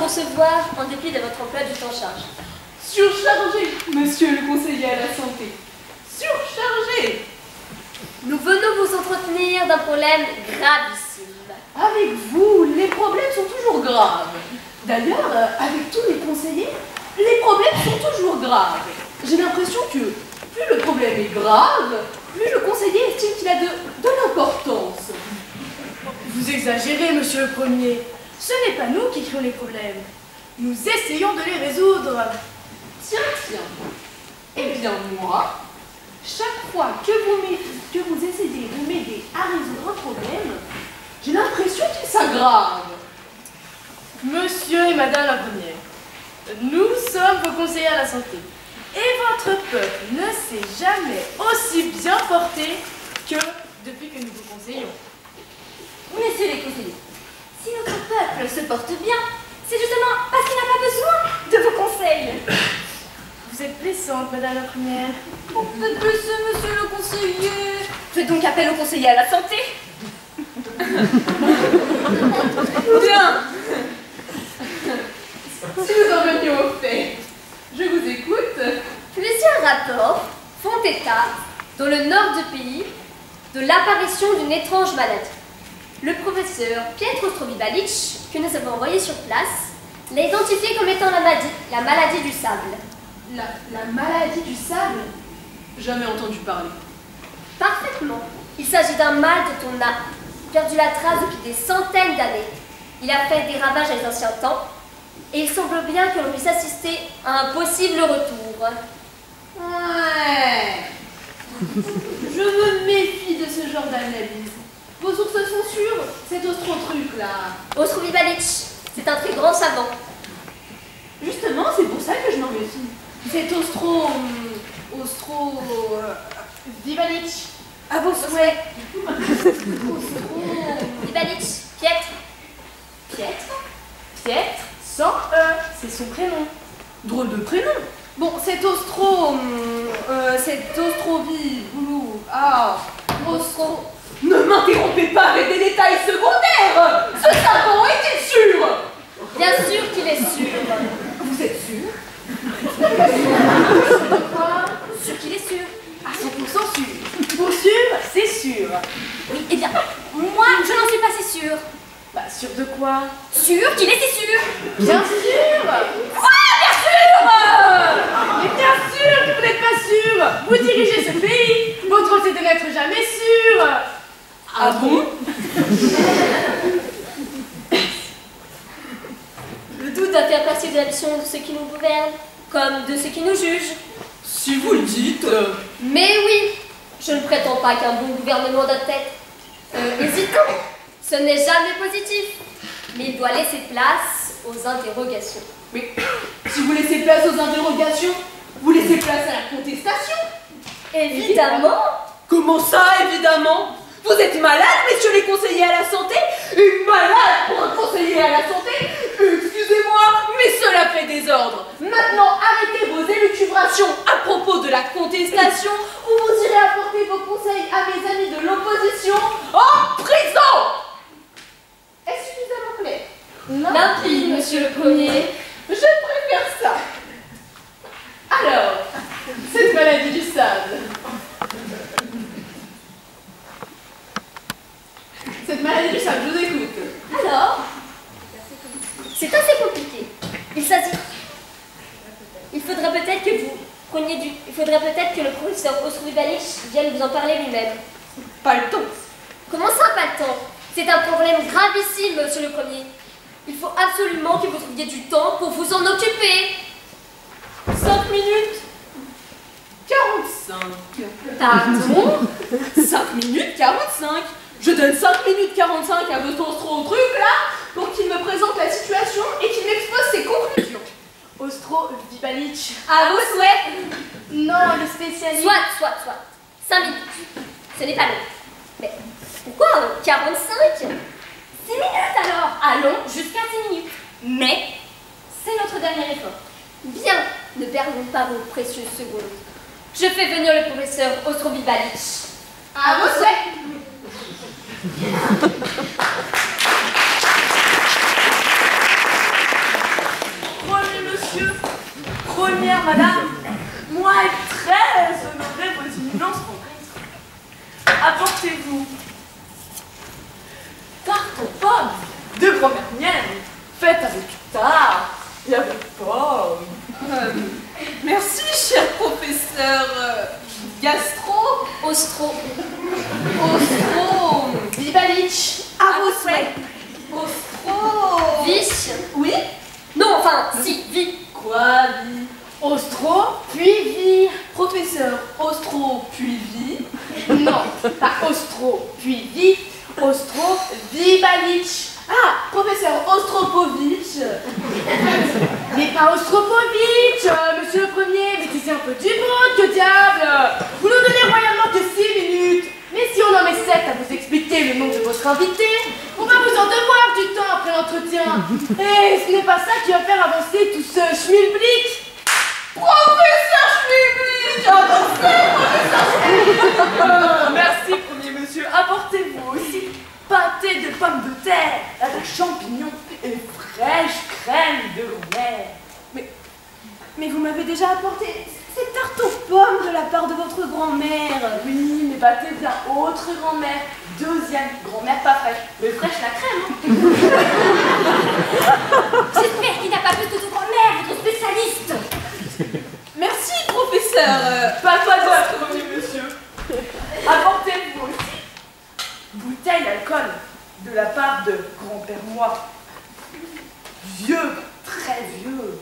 recevoir en dépit de votre emploi du temps charge? Surchargé, monsieur le conseiller à la santé. Surchargé. Nous venons vous entretenir d'un problème gravissime. Avec vous, les problèmes sont toujours graves. D'ailleurs, avec tous les conseillers, les problèmes sont toujours graves. J'ai l'impression que plus le problème est grave, plus le conseiller estime qu'il a de l'importance. Vous exagérez, monsieur le premier. Ce n'est pas nous qui créons les problèmes. Nous essayons de les résoudre. Tiens. Eh bien moi, chaque fois que vous essayez de m'aider à résoudre un problème, j'ai l'impression qu'il s'aggrave. Monsieur et madame la première, nous sommes vos conseillers à la santé. Et votre peuple ne s'est jamais aussi bien porté que depuis que nous vous conseillons. Messieurs les conseillers, si notre peuple se porte bien, c'est justement parce qu'il n'a pas besoin de vos conseils. Vous êtes blessante, madame la première. Faites blesser, monsieur le conseiller. Faites donc appel au conseiller à la santé. Bien. Si nous en venions au fait, je vous écoute. Plusieurs rapports font état, dans le nord du pays, de l'apparition d'une étrange maladie. Le professeur Pietro Strovibalic, que nous avons envoyé sur place, l'a identifié comme étant la maladie du sable. La maladie du sable? Jamais entendu parler. Parfaitement. Il s'agit d'un mal dont on a perdu la trace depuis des centaines d'années. Il a fait des ravages à les anciens temps, et il semble bien que l'on puisse assister à un possible retour. Ouais. Je me méfie de ce genre d'analyse. Vos sources sont sûres? C'est Ostro-truc, là. Ostrovibalic, c'est un très grand savant. Justement, c'est pour ça que je m'en méfie. C'est Vibalic. À vos souhaits. Vibalic, Piètre. Piètre, Sans E, c'est son prénom. drôle de prénom. Bon, c'est Ostrovi-Boulou. Ah, Ostro... Ne m'interrompez pas avec des détails secondaires. Ce savant est-il sûr? Bien sûr qu'il est sûr. Vous êtes sûr? Sûr qu'il est sûr. À 100% sûr. Pour sûr, c'est sûr. Oui, eh bien, moi, je n'en suis pas si sûre. Bah, sûr de quoi? Sûr qu'il était sûr. Bien sûr. Quoi, bien sûr? Mais bien sûr que vous n'êtes pas sûr. Vous dirigez ce pays. Votre rôle, c'est de n'être jamais sûr. Ah bon? Le doute doit faire partie de la mission de ceux qui nous gouvernent, comme de ceux qui nous jugent. Si vous le dites... Mais oui, je ne prétends pas qu'un bon gouvernement doit être hésitant. Ce n'est jamais positif, mais il doit laisser place aux interrogations. Mais si vous laissez place aux interrogations, vous laissez place à la contestation. Évidemment. Comment ça, évidemment? Vous êtes malade, messieurs les conseillers à la santé? Et malade pour un conseiller à la santé? Excusez-moi, mais cela fait désordre. Maintenant, arrêtez vos élucubrations à propos de la contestation ou vous irez apporter vos conseils à mes amis de l'opposition en prison. Est-ce suffisamment clair? Limpide, monsieur le premier. Je préfère ça. Alors, cette maladie du sable. Cette maladie du sable, je vous écoute. Alors, c'est assez compliqué. Il faudrait peut-être que vous preniez du... Il faudrait peut-être que le professeur Ostrovibalic vienne vous en parler lui-même. Pas le temps. Comment ça, pas le temps? C'est un problème gravissime, monsieur le premier. Il faut absolument que vous trouviez du temps pour vous en occuper. 5 minutes 45. Pardon? 5 minutes 45. Je donne 5 minutes 45 à votre truc là pour qu'il me présente la situation et qu'il m'expose ses conclusions. Ostrovibalic. À vos souhaits. Non, le spécialiste. Soit. 5 minutes. Ce n'est pas long. Mais pourquoi 45? 6 minutes alors. Allons jusqu'à 6 minutes. Mais c'est notre dernier effort. Bien, ne perdons pas vos précieuses secondes. Je fais venir le professeur Ostrovibalic. À vos souhaits. monsieur, première madame, moi est très honorée vos immenses rencontres. Apportez-vous tarte aux pommes de grand-mère mienne, faite avec tarte et avec pommes. Merci, cher professeur Gastro. Ostro. Ostro. Vibalich. À vos souhaits. Ostro. Viche. Oui? Non, enfin, si, vie. Quoi, vie? Ostro, puis vie. Professeur Ostro, puis vie. Non, pas Ostro, puis vie. Ostro, Vibalich. Ah, professeur Ostropovitch. Mais pas Ostropovitch, monsieur le premier, mettez-y un peu du bon, que diable. Vous nous donnez royalement que 6 minutes. Mais si on en met 7 à vous expliquer le nom de votre invité, on va vous en devoir du temps après l'entretien. Et ce n'est pas ça qui va faire avancer tout ce schmilblick. Professeur Schmilblick. Merci, premier monsieur. Apportez-vous aussi pâté de pommes de terre avec champignons et fraîche crème de mer. Mais vous m'avez déjà apporté cette tarte aux pommes de la part de votre grand-mère. Oui, mais pâté de la autre grand-mère. Deuxième grand-mère pas fraîche. Mais fraîche la crème, hein. J'espère qu'il n'a pas vu toute grand-mère, votre spécialiste. Merci, professeur. Pas d'heure, premier monsieur. Apportez-vous aussi bouteille d'alcool de la part de grand-père moi. Vieux, très vieux.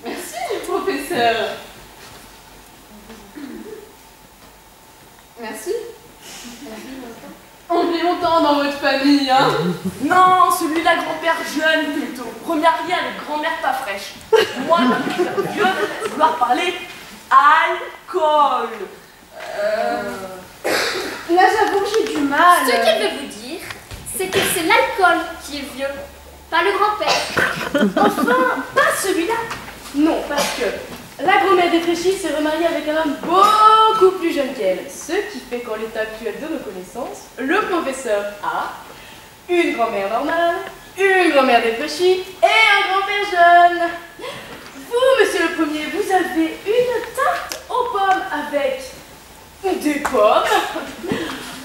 Merci, professeur. Merci. On vit longtemps dans votre famille, hein? Non, celui-là, grand-père jeune plutôt. Premier arrière avec grand-mère pas fraîche. Moi, vieux, vouloir parler alcool. Là, j'avoue que j'ai du mal. Ce qu'il veut vous dire, c'est que c'est l'alcool qui est vieux, pas le grand-père. Enfin, pas celui-là. Non, parce que la grand-mère défraîchie s'est remariée avec un homme beaucoup plus jeune qu'elle. Ce qui fait qu'en l'état actuel de nos connaissances, le professeur a une grand-mère normale, une grand-mère défraîchie et un grand-père jeune. Vous, monsieur le premier, vous avez une tarte aux pommes avec des pommes,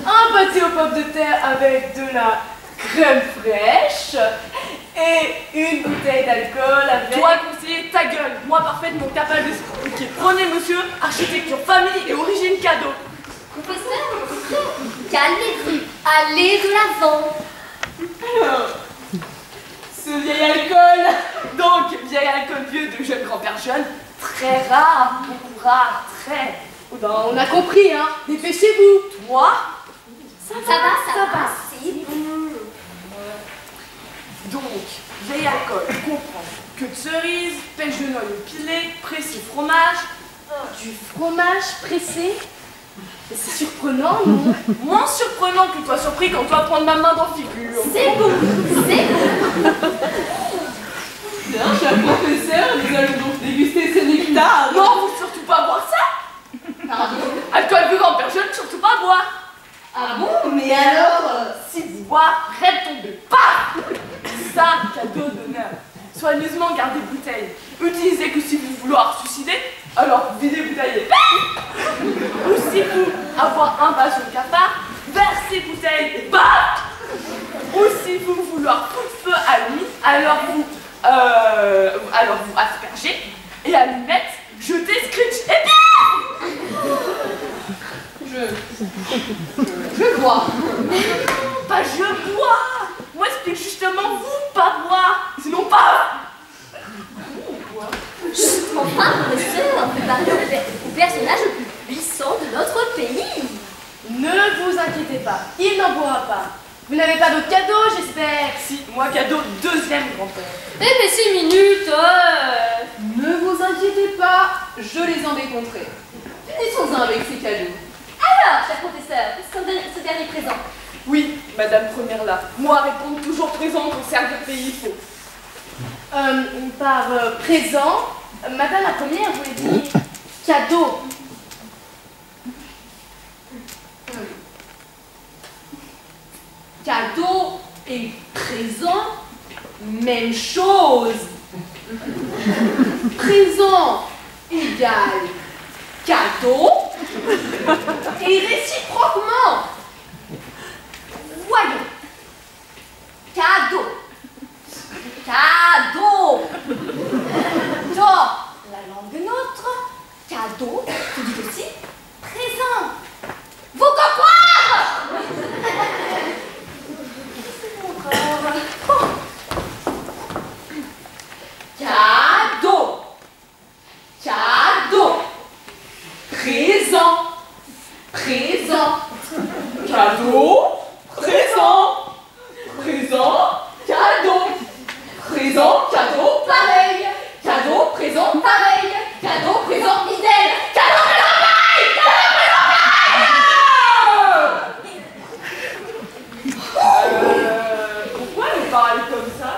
un pâté aux pommes de terre avec de la crème fraîche et une bouteille d'alcool avec... Toi, conseiller, ta gueule. Moi, parfaitement capable de s'expliquer. Prenez, monsieur, architecture, famille et origine cadeau. Professeur, calmez-vous, allez de l'avant. Alors, ce vieil alcool, donc vieil alcool vieux de jeune grand-père jeune, très rare, beaucoup rare, très... Ben, on a compris, hein. Dépêchez-vous. Toi, Ça va, c'est bon. donc, vieil alcool, comprend que de cerises, pêche de noyau pilé, pressé fromage. Du fromage pressé? C'est surprenant, non? Moins surprenant que toi surpris quand toi prendre ma main dans figure. C'est bon, c'est bon. Bien, cher professeur, nous allons donc déguster ce nectar. Non, faut surtout pas boire ça. Pardon? Alcool de grand-père jeune, surtout pas boire. Ah bon? Mais alors Si vous boire, rêve tomber. Paf! Ça, cadeau d'honneur. Soigneusement gardez bouteille. Utilisez que si vous vouloir suicider, alors videz bouteille et paf! Ou si vous avoir un vase au cafard, versez bouteille et paf! Ou si vous vouloir foutre feu à l'huile, alors vous aspergez et à l'allumette, jetez scritch et paf! Je bois. Pas je bois! Moi, explique justement vous pas boire, sinon pas! Enfin, professeur, vous parlez au personnage le plus puissant de notre pays. Ne vous inquiétez pas, il n'en boira pas. Vous n'avez pas d'autres cadeaux, j'espère? Si, moi cadeau deuxième grand-père. Eh mais 6 minutes, Ne vous inquiétez pas, je les en décompterai. Finissons-en avec ces cadeaux. Alors, cher professeur, ce dernier présent. Oui, madame première là, moi répondre toujours présent au service de pays il faut. Par présent, madame la première voulait dire cadeau. Cadeau Et présent, même chose. Présent égale cadeau. Et réciproquement. Voyons. Cadeau. Cadeau. Dans la langue nôtre, cadeau, tu dis aussi présent. Vous comprenez? Encore. Cadeau. Cadeau. Présent. Présent. Cadeau. Présent. Présent. Cadeau. Présent. Cadeau. Pareil. Cadeau. Présent. Pareil. Cadeau. Présent. Idem. Cadeau. Présent. Pareil. Cadeau. Présent. Pourquoi il parle comme ça?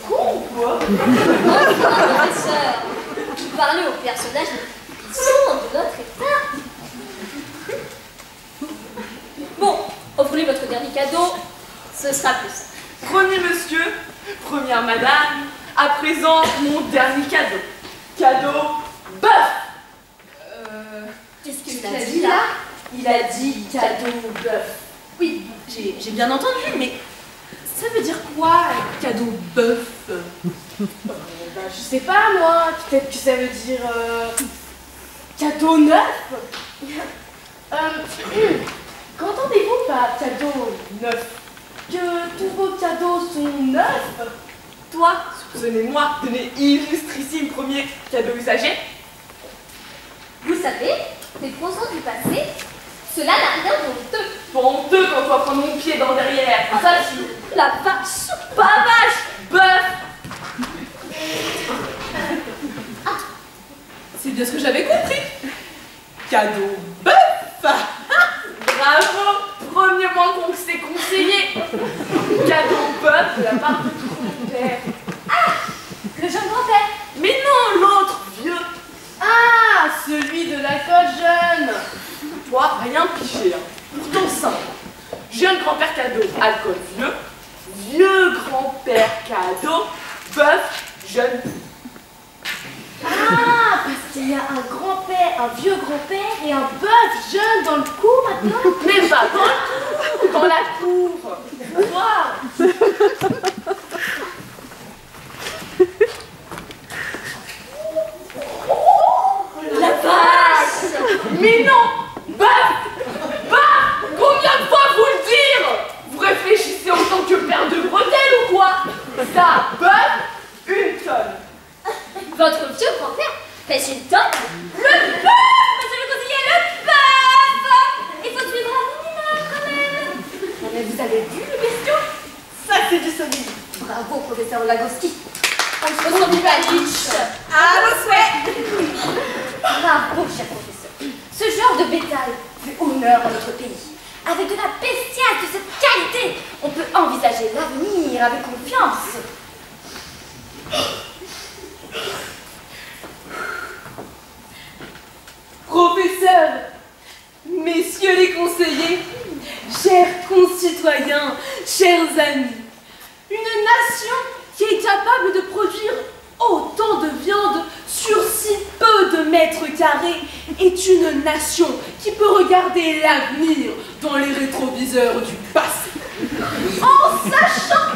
Con ou quoi? Professeur, vous parlez aux personnages qui sont de notre état. Bon, offrez-lui votre dernier cadeau, ce sera plus simple. Premier monsieur, première madame, à présent mon dernier cadeau. Cadeau bœuf. Qu'est-ce qu'il a dit là? Il a dit cadeau bœuf. Oui, j'ai bien entendu, mais ça veut dire quoi, cadeau bœuf? Je sais pas moi, peut-être que ça veut dire cadeau neuf. Qu'entendez-vous par cadeau neuf? Que tous vos cadeaux sont neufs? Toi, soupçonnez-moi de l'illustrissime premier cadeau usager. Vous savez, les prosons du passé, cela n'a rien d'honteux. Honteux quand on va prendre mon pied dans derrière. Facile. La vache. Pas vache, bœuf. C'est bien ce que j'avais compris. Cadeau bœuf. Bravo, premier point qu'on s'est conseillé. Cadeau bœuf de la part de ton père. Ah, le jeune grand-père. Mais non, l'autre vieux. Ah, celui de la coche jeune. Toi, rien piché, hein. Pourtant simple. Jeune grand-père cadeau, alcool vieux. Vieux grand-père cadeau, bœuf jeune. Ah, parce qu'il y a un grand-père, un vieux grand-père et un bœuf jeune dans le coup maintenant. Mais pas dans le cour, dans la cour. Wow. La vache. Mais non, combien de fois vous le dire? Vous réfléchissez autant que père de bretelles ou quoi? Ça, bœuf, une tonne. Votre vieux grand-père pèse une tonne. Le bœuf, monsieur le conseiller, le bœuf. Il faut suivre un minimum quand même. Non mais vous avez vu le bestiau? Ça, c'est du solide. Bravo, professeur Lagoski. On se ressent du Balich. À vos souhaits. Bravo, cher professeur. Ce genre de bétail fait honneur à notre pays. Avec de la bestiale de cette qualité, on peut envisager l'avenir avec confiance. Professeur, messieurs les conseillers, chers concitoyens, chers amis, une nation qui est capable de produire autant de viande sur si peu de mètres carrés est une nation qui peut regarder l'avenir dans les rétroviseurs du passé. En sachant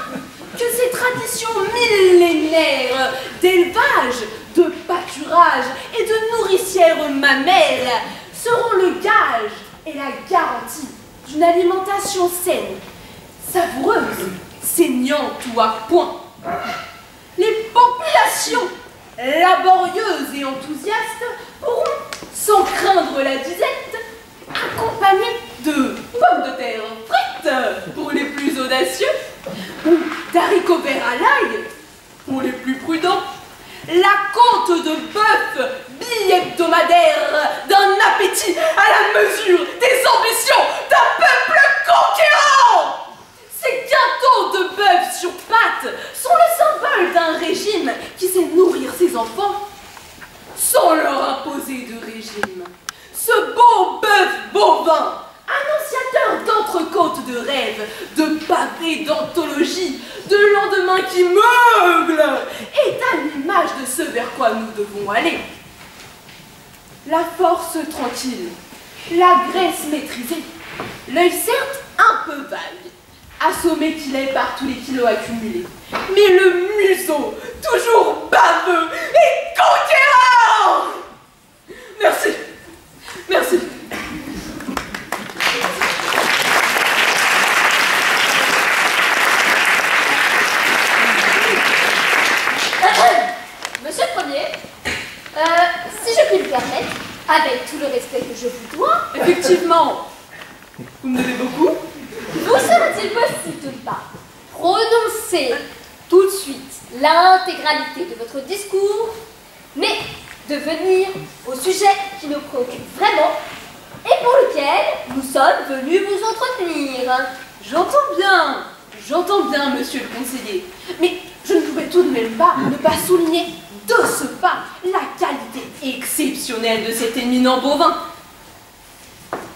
que ces traditions millénaires d'élevage, de pâturage et de nourricière mammaire seront le gage et la garantie d'une alimentation saine, savoureuse, saignante ou à point. Les populations laborieuses et enthousiastes pourront, sans craindre la disette, accompagnées de pommes de terre frites pour les plus audacieux, ou d'haricots verts à l'ail pour les plus prudents, la côte de bœuf bi-hebdomadaire d'un appétit à la mesure des ambitions d'un peuple conquérant. Ces gâteaux de bœuf sur pâte sont le symbole d'un régime qui sait nourrir ses enfants sans leur imposer de régime. Ce beau bœuf bovin, annonciateur d'entrecôte côtes de rêve, de pavés d'anthologie, de lendemains qui meuglent, est à l'image de ce vers quoi nous devons aller. La force tranquille, la graisse maîtrisée, l'œil certes un peu vague, assommé qu'il est par tous les kilos accumulés, mais le museau toujours baveux et conquérant. Merci, merci. Monsieur le Premier, si je puis le permettre, avec tout le respect que je vous dois... Effectivement, vous me devez beaucoup. Vous serait-il possible de ne pas prononcer tout de suite l'intégralité de votre discours, mais de venir au sujet qui nous préoccupe vraiment et pour lequel nous sommes venus vous entretenir? J'entends bien, monsieur le conseiller, mais je ne pouvais tout de même pas ne pas souligner de ce pas la qualité exceptionnelle de cet éminent bovin.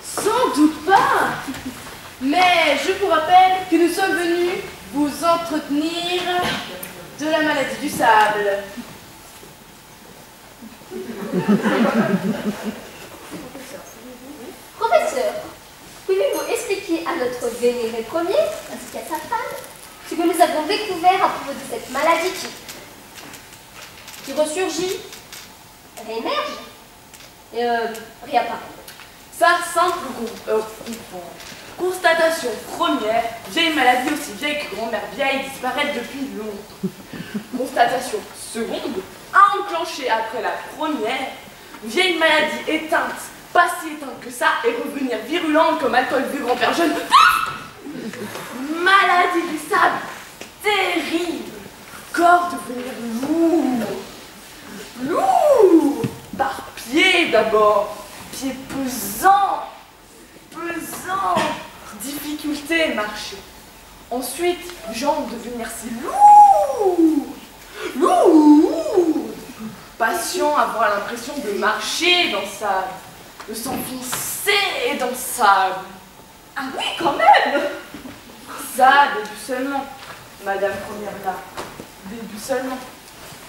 Sans doute pas. Mais je vous rappelle que nous sommes venus vous entretenir de la maladie du sable. Professeur, pouvez-vous expliquer à notre vénéré premier, ainsi qu'à sa femme, ce que nous avons découvert à propos de cette maladie qui ressurgit, réémerge et réapparaît? Ça, simple constatation première, vieille maladie aussi vieille que grand-mère vieille disparaît depuis longtemps. Constatation seconde, à enclencher après la première, vieille maladie éteinte, pas si éteinte que ça, et revenir virulente comme alcool vu grand-père jeune. Maladie du sable, terrible, corps devenir lourd, par pied d'abord, pied pesant, difficulté marcher. Ensuite, jambes devenir si lourdes, patient avoir l'impression de marcher dans le sable, de s'enfoncer dans le sable. Ah oui, quand même! Ça, début seulement, Madame Première là, début seulement.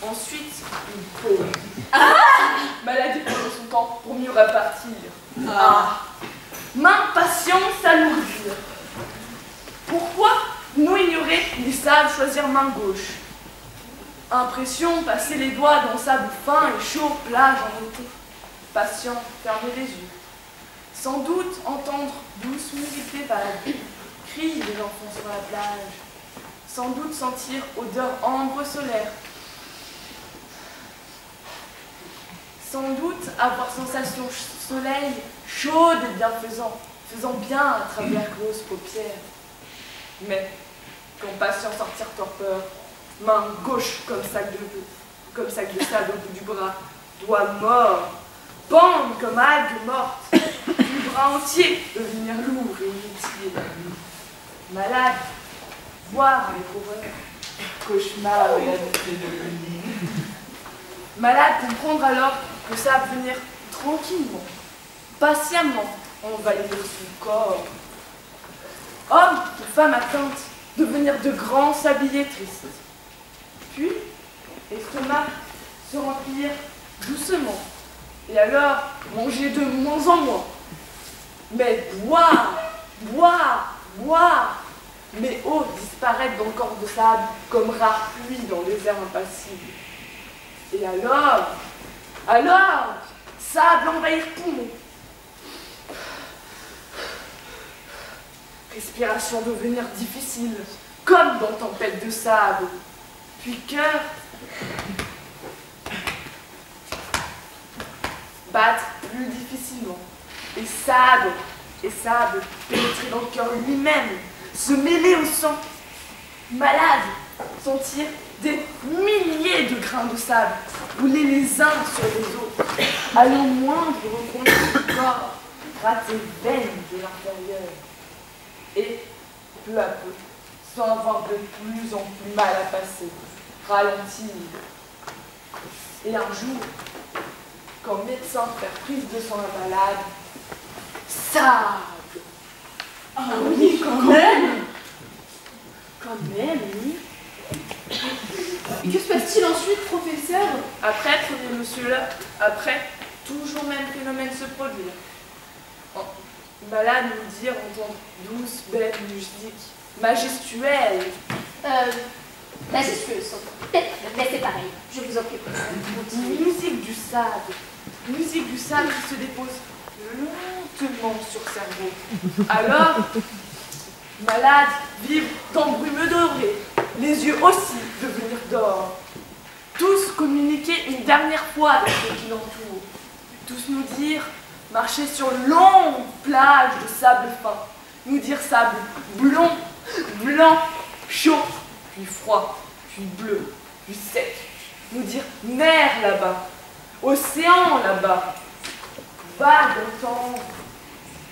Ensuite, une pause. Maladie prend son temps pour mieux repartir. Main patiente s'alourdir. Pourquoi nous ignorer les sables choisir main gauche? Impression, passer les doigts dans le sable fin et chaud, plage en été. Patient, fermer les yeux. Sans doute entendre douce musique des vagues, cris des enfants sur la plage. Sans doute sentir odeur ambre solaire. Sans doute avoir sensation soleil chaude et bienfaisant, faisant bien à travers grosses paupières. Mais, quand patient sortir torpeur, main gauche comme sac de sable au bout du bras, doigt mort, pendre comme algue morte, du bras entier devenir lourd et inutile. Malade, voir avec horreur, cauchemar et la malade comprendre alors que ça va venir tranquillement, patiemment envahir son corps. Homme ou femme atteinte, devenir de grands sabliers tristes. Puis, estomac se remplir doucement, et alors manger de moins en moins. Mais boire, mais eau disparaître dans le corps de sable comme rare pluie dans les airs impassibles. Et alors, sable envahir poumons. Respiration devenir difficile, comme dans tempête de sable. Puis cœur battre plus difficilement. Et sable pénétrer dans le cœur lui-même, se mêler au sang. Malade, sentir des milliers de grains de sable rouler les uns sur les autres, aller au moindre recoin du corps, gratter veines de l'intérieur. Et, peu à peu, sans avoir de plus en plus mal à passer, ralentir. Et un jour, quand médecin fait prise de sang à malade, sable, Ah oui, quand même. Quand même, oui. Et que se passe-t-il ensuite, professeur? Après, premier monsieur là, après, toujours même phénomène se produire. Malade nous dire, entendre douce, belle musique, majestuelle. Majestueuse, mais c'est pareil, je vous en prie. Musique du sable. Musique du sable qui se dépose lentement sur le cerveau. Alors, malade, vivre dans brume dorée, les yeux aussi devenir d'or. Tous communiquer une dernière fois avec ceux qui l'entourent. Tous nous dire, marcher sur longue plage de sable fin. Nous dire sable blond, blanc, chaud, puis froid, puis bleu, puis sec. Nous dire mer là-bas, océan là-bas, vague entendre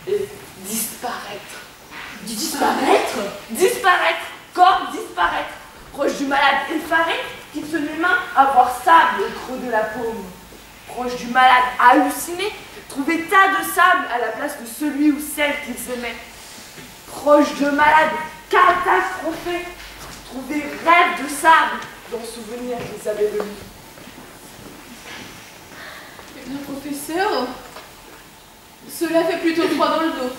et disparaître. Disparaître? Disparaître, corps disparaître, proche du malade effaré qui se met main à voir sable au creux de la paume. Proche du malade halluciné, trouver tas de sable à la place de celui ou celle qu'ils aimaient. Proche de malade catastrophé, trouver rêve de sable dans le souvenir qu'ils avaient de lui. Eh bien, professeur, cela fait plutôt froid dans le dos.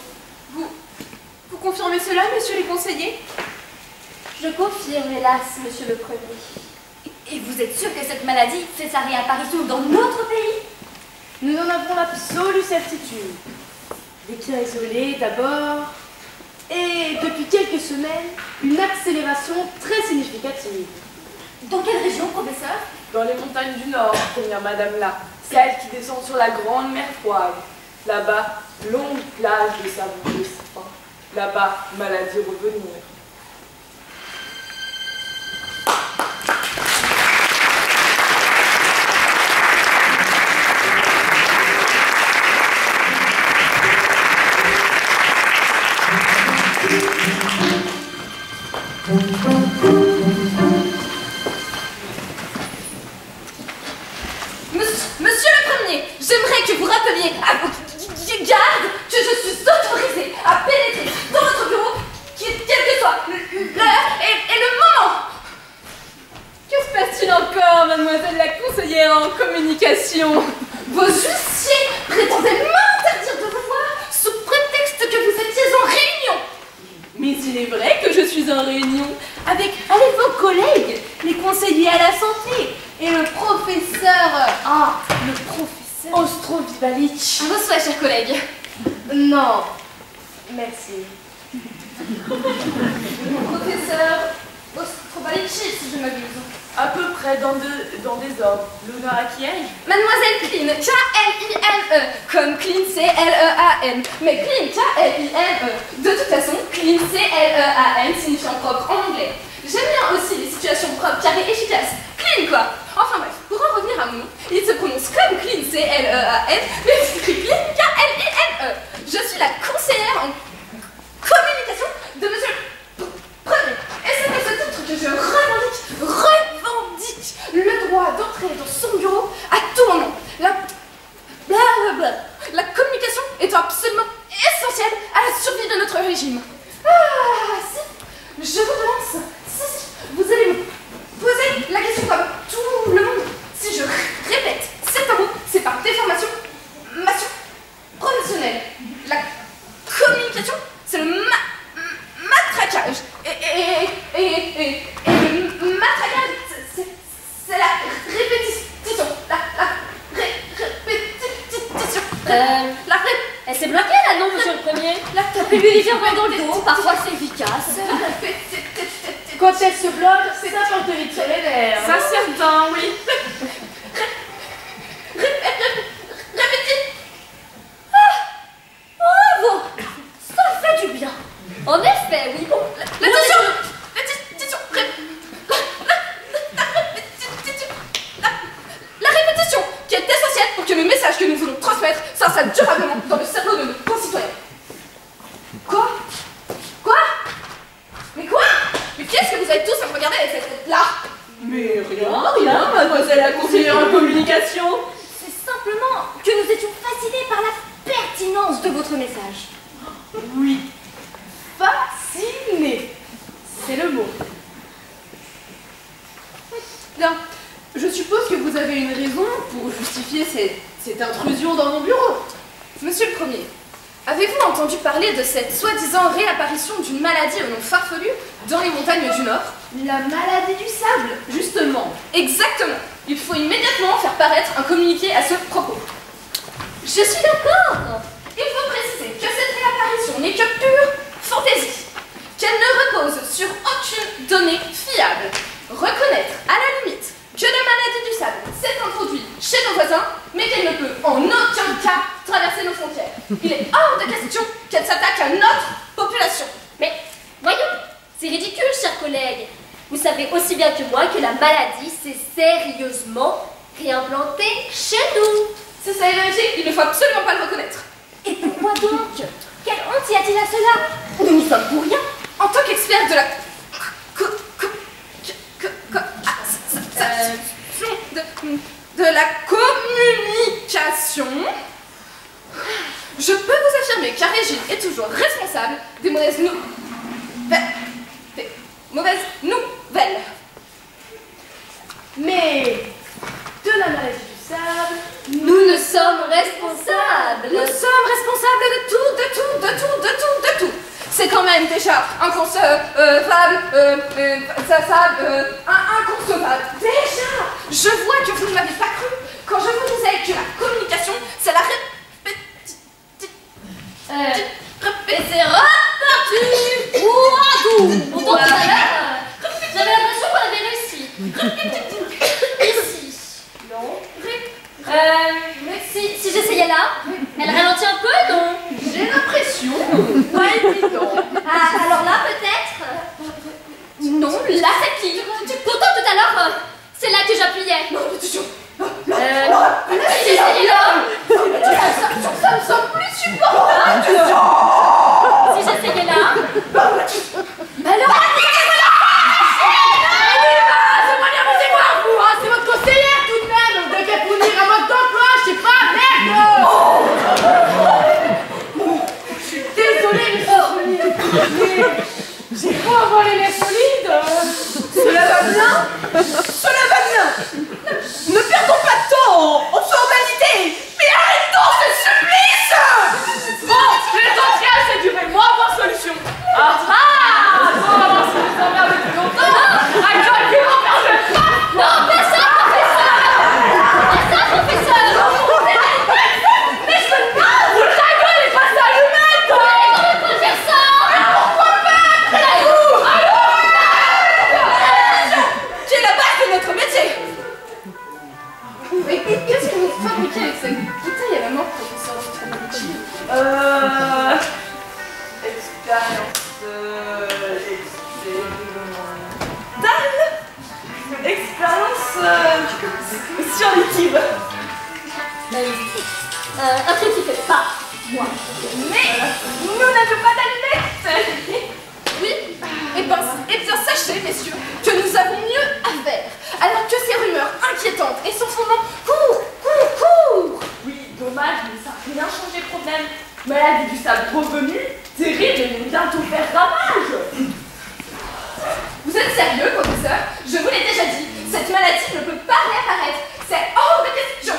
Vous confirmez cela, messieurs les conseillers? Je confirme, hélas, monsieur le Premier. Et vous êtes sûr que cette maladie fait sa réapparition dans notre pays? Nous en avons l'absolue certitude. Des cas isolés d'abord, et depuis quelques semaines, une accélération très significative. Dans quelle région, professeur? Dans les montagnes du Nord, première madame là, celle qui descend sur la grande mer froide. Là-bas, longue plage de sable bleu si fin. Là-bas, maladie revenir. Monsieur le Premier, j'aimerais que vous rappeliez à vos gardes que je suis autorisée à pénétrer dans votre bureau, quel que soit l'heure et le moment. Que se passe-t-il encore, mademoiselle la conseillère en communication? Vos huissiers prétendaient m'interdire de vous voir sous prétexte que vous étiez en réunion. Mais il est vrai que je suis en réunion avec vos collègues, les conseillers à la santé, et le professeur... le professeur Ostrovivalic. À vos souhaits, chers collègues. Non, merci. Professeur Ostrovivalic, si je m'abuse. À peu près dans des ordres. L'honneur à qui ai-je? Mademoiselle Clean, K-L-I-N-E, comme Clean, C-L-E-A-N, mais Clean, K-L-I-N-E. De toute façon, Clean, C-L-E-A-N signifiant propre en anglais. J'aime bien aussi les situations propres, carrées, efficaces. Clean, quoi. Enfin bref, pour en revenir à mon nom, il se prononce comme Clean, C-L-E-A-N, mais il s'écrit Clean, K-L-I-N-E. Je suis la conseillère en communication de monsieur le Premier. Et c'est à ce titre que je revendique le droit d'entrer dans son bureau à tout moment. La communication est absolument essentielle à la survie de notre régime. Ah, si, je vous demande, si vous allez me poser la question comme tout le monde. Si je répète, c'est un mot, c'est par déformation, professionnelle. La communication, c'est le matraquage. Et le matraquage, c'est la répétition. Elle s'est bloquée là, non, monsieur le Premier? La Publication dans le dos, parfois c'est efficace. Quand elle se bloque, c'est ça pour te tirer les nerfs. Ça, certain, oui. Répétez. Bravo! Ça fait du bien. En effet, oui, bon. L'attention. La répétition qui est essentielle pour que le message que nous voulons transmettre s'installe durablement dans le cerveau de nos concitoyens. Quoi? Mais quoi? Mais qu'est-ce que vous avez tous à me regarder avec cette tête-là? Mais rien, mademoiselle la conseillère en communication. C'est simplement que nous étions fascinés par la pertinence de votre message. Oui, fasciné. C'est le mot. Bien, je suppose que vous avez une raison pour justifier cette intrusion dans mon bureau. Monsieur le Premier, avez-vous entendu parler de cette soi-disant réapparition d'une maladie au nom farfelu dans les montagnes du Nord? La maladie du sable. Justement. Exactement. Il faut immédiatement faire paraître un communiqué à ce propos. Je suis d'accord. Il faut préciser que cette réapparition n'est que pure fantaisie, qu'elle ne repose sur aucune donnée fiable. Reconnaître, à la limite, que la maladie du sable s'est introduite chez nos voisins, mais qu'elle ne peut en aucun cas traverser nos frontières. Il est hors de question qu'elle s'attaque à notre population. Mais voyons, c'est ridicule, chers collègues. Vous savez aussi bien que moi que la maladie s'est sérieusement réimplantée chez nous. C'est ça, vérifier, il ne faut absolument pas le reconnaître. Et pourquoi donc? Quelle honte y a-t-il à cela? Nous n'y sommes pour rien. En tant qu'expert de la de la communication, je peux vous affirmer qu'un régime est toujours responsable des mauvaises nouvelles. Mais de la maladie du sable, Nous ne sommes responsables. Nous sommes responsables de tout. C'est quand même déjà inconcevable. Déjà, je vois que vous ne m'avez pas cru quand je vous disais que la communication, c'est la Et c'est reparti pour un tour. Pourtant, tout à l'heure, j'avais l'impression qu'on avait réussi. Ici. Non. Si j'essayais là, elle ralentit un peu, non? j'ai l'impression, pas évident. Ah, alors là, peut-être? Non, là, c'est pire. Pourtant, tout à l'heure, c'est là que j'appuyais. Si j'essayais là, ça me semble plus supportable. si j'essayais là, alors... C'est votre conseillère tout de même, vous devez punir à mode d'emploi, je sais pas, merde. Je suis désolée, monsieur Fournier, mais j'ai pas envolé les solides. Cela va bien? Cela va bien. Ne perdons pas de temps en formalité. Mais arrêtons ce supplice. Bon, les entrailles, ça durait moins avoir solution. Ah ah, bon, alors si vous emmerdez depuis longtemps, à quoi qu'ils vont faire le pas. Non, fais ça, professeur! Fais ça, professeur! Mais je te demande, ta gueule est pas allumée, toi. Comment on peut faire ça? Qui est la base de notre métier. Mais qu'est-ce que vous fabriquez avec cette bouteille à la main, professeur? Expérience scientifique. Un truc qui fait pas, moi. Mais nous n'avons pas d'allumettes. Oui, et bien sachez, messieurs, que nous avons mieux à faire. Alors que ces rumeurs inquiétantes et sans fondement courent. Oui, dommage, mais ça n'a rien changé le problème. Maladie du sable revenue, terrible, et vont bientôt faire ravage. Vous êtes sérieux, professeur? Je vous l'ai déjà dit, cette maladie ne peut pas réapparaître. C'est hors de question.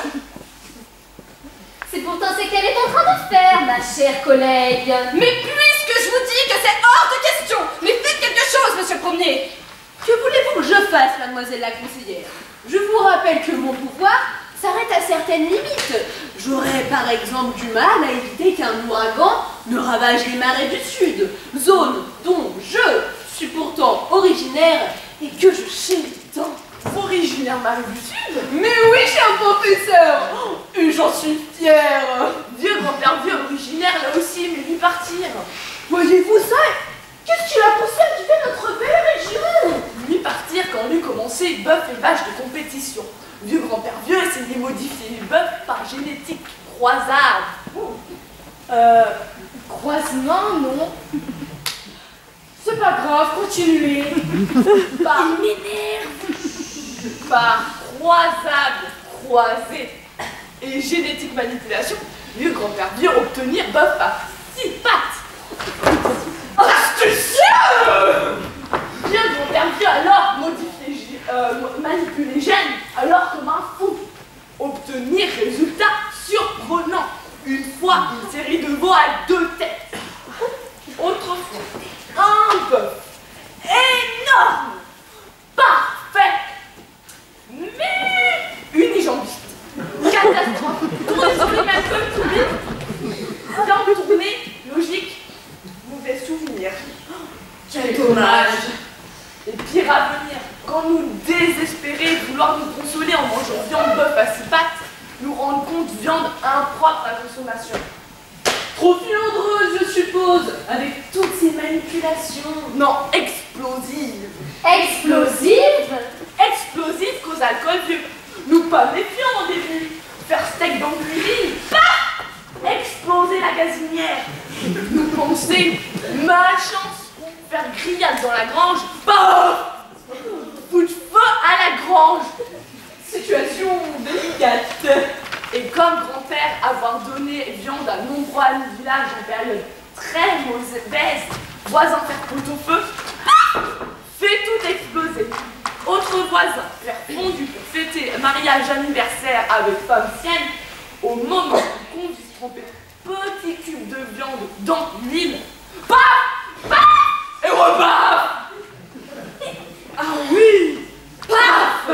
C'est pourtant ce qu'elle est en train de faire, ma chère collègue. Mais puisque je vous dis que c'est hors de question, mais faites quelque chose, monsieur le premier. Que voulez-vous que je fasse, mademoiselle la conseillère? Je vous rappelle que mon pouvoir s'arrête à certaines limites. J'aurais par exemple du mal à éviter qu'un ouragan ne ravage les marais du Sud, zone dont je suis pourtant originaire et que je chéris tant. Originaire Marie du Sud. Mais oui, cher professeur, et j'en suis fière. Vieux grand-père vieux originaire là aussi, mais lui partir. Voyez-vous ça? Qu'est-ce qui l'a poussé à quitter notre belle région? Lui partir quand lui commençait bœuf et vache de compétition. Vieux grand-père vieux essayait de modifier les bœufs par génétique croisade. Croisement, non. C'est pas grave, continuez. Par... Il m'énerve. Par croisade, croisée et génétique manipulation, vieux grand-père vieux obtenir bœuf par 6 pattes. Vieux grand-père vieux, alors manipuler les gènes, alors comme un fou. Obtenir résultat surprenant. Une fois, une série de veaux à 2 têtes. Autrefois, un bœuf énorme, parfait, mais unijambiste. Catastrophe. Tourner sur les mêmes feux tout vite. Bien tourné, logique, mauvais souvenir. Quel dommage. Et pire à venir, quand nous désespérés de vouloir nous consoler en mangeant viande bœuf à 6 pattes, nous rendre compte viande impropre à consommation. Trop filandreuse, je suppose, avec toutes ces manipulations. Non, explosive. Explosive? Explosive qu'aux alcools vieux. Nous pas méfiants au début. Faire steak dans le cuisine, paf! Exploser la gazinière. Nous penser, malchance, faire grillade dans la grange, paf! Coup de feu à la grange. Situation délicate. Et comme grand-père avoir donné viande à nombreux amis de village en période très mauvaise, voisin faire pot-au-feu, fait tout exploser. Autre voisin, faire fondu pour fêter mariage anniversaire avec femme sienne, au moment où conduit tremper petit cube de viande dans l'huile, paf, paf, et repaf. Ah oui, paf.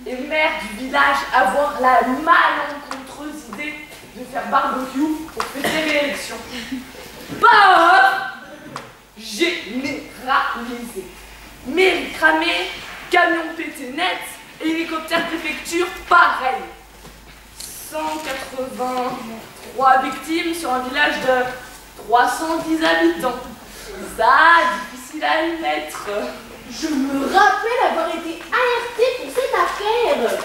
Et maire du village avoir la malencontreuse idée de faire barbecue pour fêter l'élection. Paf! Généralisé. Mairie cramée, camion pété net, hélicoptère préfecture, pareil. 183 victimes sur un village de 310 habitants. Ça, difficile à admettre. Je me rappelle avoir été alertée pour cette affaire.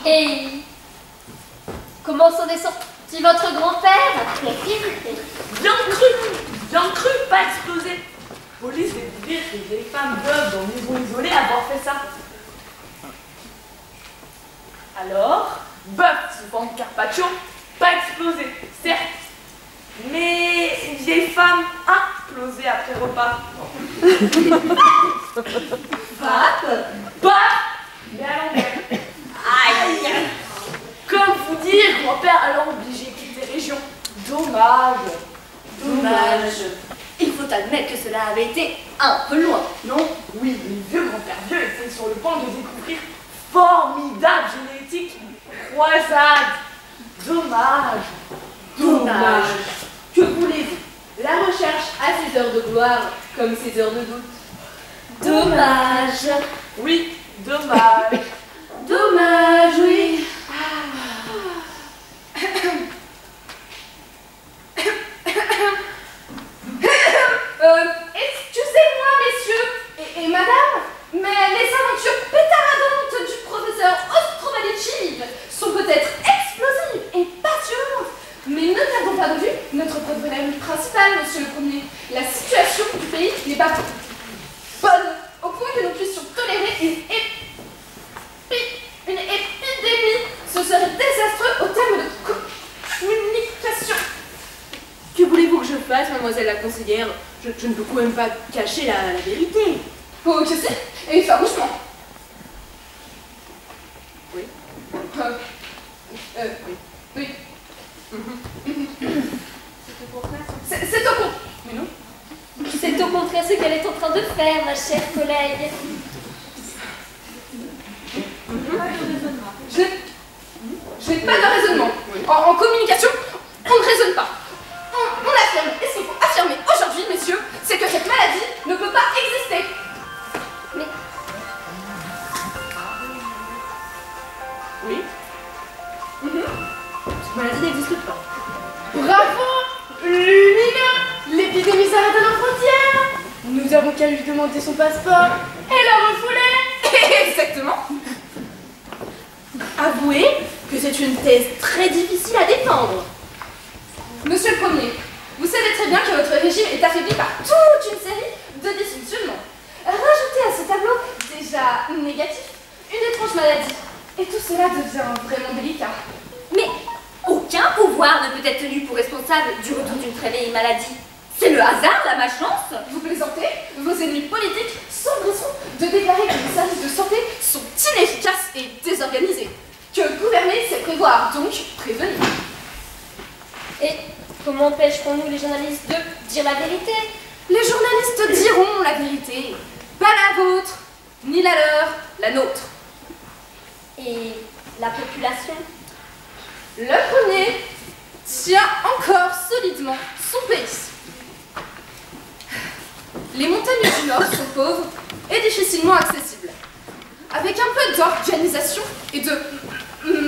Et comment s'en est sorti votre grand-père? Bien cru, pas explosé. Police découvrir que des femmes veuves dans maison isolée avoir fait ça. Alors, bœuf sous forme de carpaccio, pas explosé, certes. Mais une vieille femme implosée après repas. Paf, mais à l'envers. Aïe. Comme vous dire, grand-père alors obligé de quitter région. Dommage. Il faut admettre que cela avait été un peu loin, non? Oui, les vieux grand-père vieux étaient sur le point de découvrir formidable génétique. Croisade. Dommage. Que voulez-vous? La recherche a ses heures de gloire comme ses heures de doute. Dommage. Oui, dommage. Dommage, oui. Excusez-moi, messieurs et madame, mais les aventures pétaradantes du professeur Ostrovalichiv sont peut-être explosives et passionnantes, mais ne perdons pas de vue notre problème principal, monsieur le premier. La situation du pays n'est pas bonne, au point que nous puissions tolérer une épidémie. Ce serait désastreux au terme de communication. Que voulez-vous que je fasse, mademoiselle la conseillère? Je ne peux quand même pas cacher la vérité. Oh, que c'est? Et farouchement. Oui. Oui. C'est au contraire. Mais non. C'est au contraire ce qu'elle est en train de faire, ma chère collègue. Je n'ai pas de raisonnement. En communication, on ne raisonne pas. On affirme. Et ce qu'il faut affirmer aujourd'hui, messieurs, c'est que cette maladie ne peut pas exister. Mais Oui. Cette maladie n'existe pas. Bravo, lumineux. L'épidémie s'arrête à nos frontières. Nous avons qu'à lui demander son passeport et la refouler. Exactement. Avouez que c'est une thèse très difficile à défendre. Monsieur le Premier, vous savez très bien que votre régime est affaibli par toute une série de dysfonctionnements. Rajoutez à ce tableau déjà négatif une étrange maladie. Et tout cela devient vraiment délicat. aucun pouvoir ne peut être tenu pour responsable du retour d'une très vieille maladie. C'est le hasard, la malchance. Vous plaisantez? Vos ennemis politiques sans raison de déclarer que les services de santé sont inefficaces et désorganisés. Que gouverner, c'est prévoir, donc prévenir. Et comment empêcherons-nous les journalistes de dire la vérité? Les journalistes diront la vérité. Pas la vôtre, ni la leur, la nôtre. Et la population? Le premier tient encore solidement son pays. Les montagnes du Nord sont pauvres et difficilement accessibles. Avec un peu d'organisation et de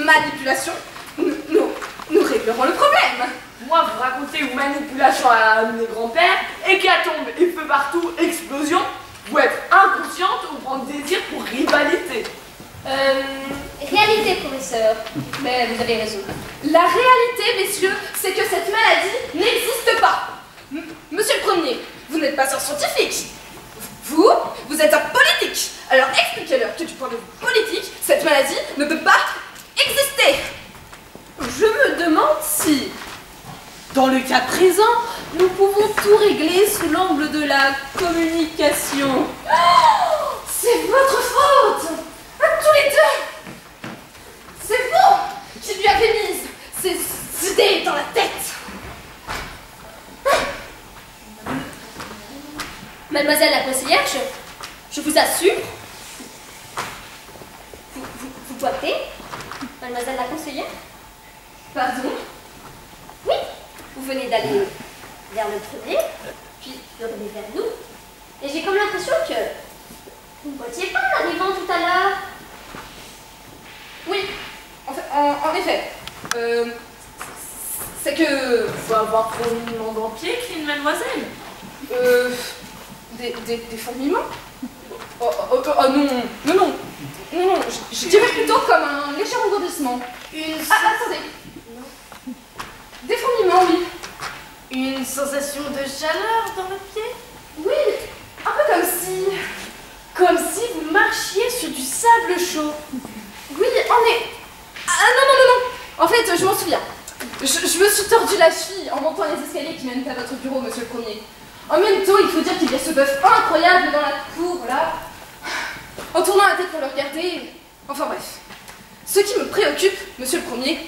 manipulation, nous réglerons le problème. Moi, vous racontez une manipulation à mes grands-pères, hécatombe et feu partout, explosion. Vous êtes inconsciente ou prendre désir pour rivalité. Réalité, professeur. Mais vous avez raison. La réalité, messieurs, c'est que cette maladie n'existe pas. Monsieur le Premier, vous n'êtes pas un scientifique. Vous êtes un politique. Alors expliquez-leur que du point de vue politique, cette maladie ne peut pas exister. Je me demande si, dans le cas présent, nous pouvons tout régler sous l'angle de la communication. Oh, c'est votre faute, à tous les deux. C'est vous qui lui avez mis ces idées dans la tête. Mademoiselle la conseillère, je vous assure. Vous boitez, mademoiselle la conseillère? Pardon? Oui, vous venez d'aller vers le premier, puis de revenir vers nous. Et j'ai comme l'impression que vous ne boitiez pas en arrivant tout à l'heure. Oui, en effet. C'est que... Faut avoir fourmillement dans le pied, clean mademoiselle. Des fourmillements? Oh non, je dirais plutôt comme un léger engourdissement. Attendez. Des fourmillements, oui. Une sensation de chaleur dans le pied? Oui, un peu comme si... Comme si vous marchiez sur du sable chaud. Oui, non. En fait, je m'en souviens. Je me suis tordu la cheville en montant les escaliers qui mènent à votre bureau, monsieur le Premier. En même temps, il faut dire qu'il y a ce bœuf incroyable dans la cour, là. En tournant la tête pour le regarder... Enfin bref. Ce qui me préoccupe, monsieur le Premier,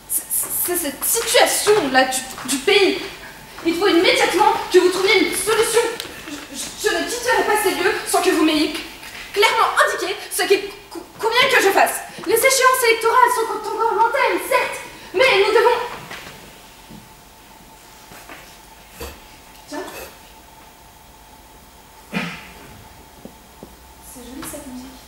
c'est cette situation-là du pays. Il faut immédiatement que vous trouviez une solution. Je ne quitterai pas ces lieux sans que vous m'ayez clairement indiqué ce qu'il convient que je fasse. Les échéances électorales sont encore lointaines, certes, mais nous devons... Tiens. C'est joli cette musique.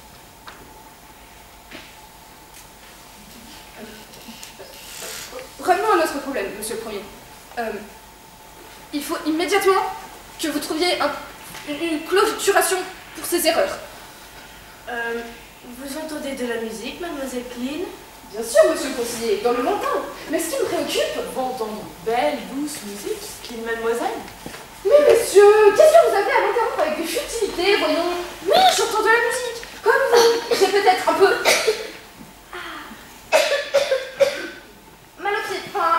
Revenons à notre problème, monsieur le Premier. Il faut immédiatement que vous trouviez une clôturation pour ces erreurs. Vous entendez de la musique, mademoiselle Clean? Bien sûr, monsieur le conseiller, dans le lointain. Mais ce qui me préoccupe... Vous entendez belle, douce musique, clean mademoiselle. Mais messieurs, qu'est-ce que vous avez à m'interrompre avec des futilités, voyons? Oui, j'entends de la musique, comme vous. J'ai peut-être un peu... mal au pied, enfin,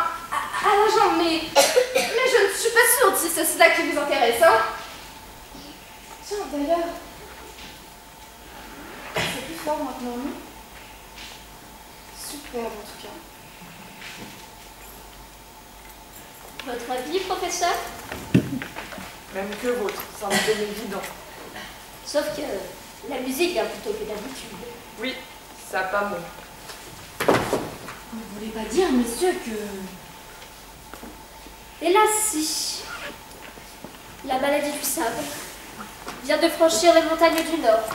à la jambe, mais je ne suis pas sûre si c'est cela qui vous intéresse, hein. Tiens, d'ailleurs... C'est plus fort maintenant, non? Super, en tout cas. Votre avis, professeur? Même que vôtre, ça me donne évident. Sauf que la musique vient plutôt que d'habitude. Oui, ça pas bon. Vous ne voulez pas dire, monsieur, que... Hélas, si. La maladie du sable vient de franchir les montagnes du Nord.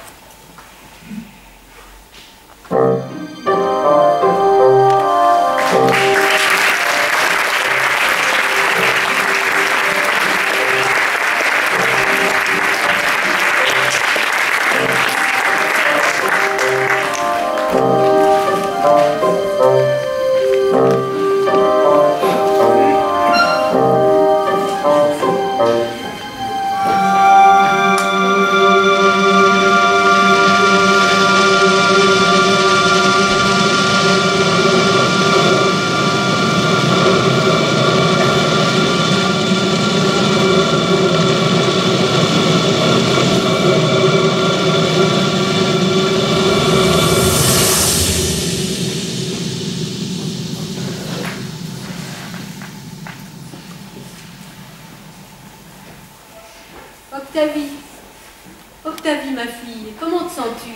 Octavie, ma fille, comment te sens-tu?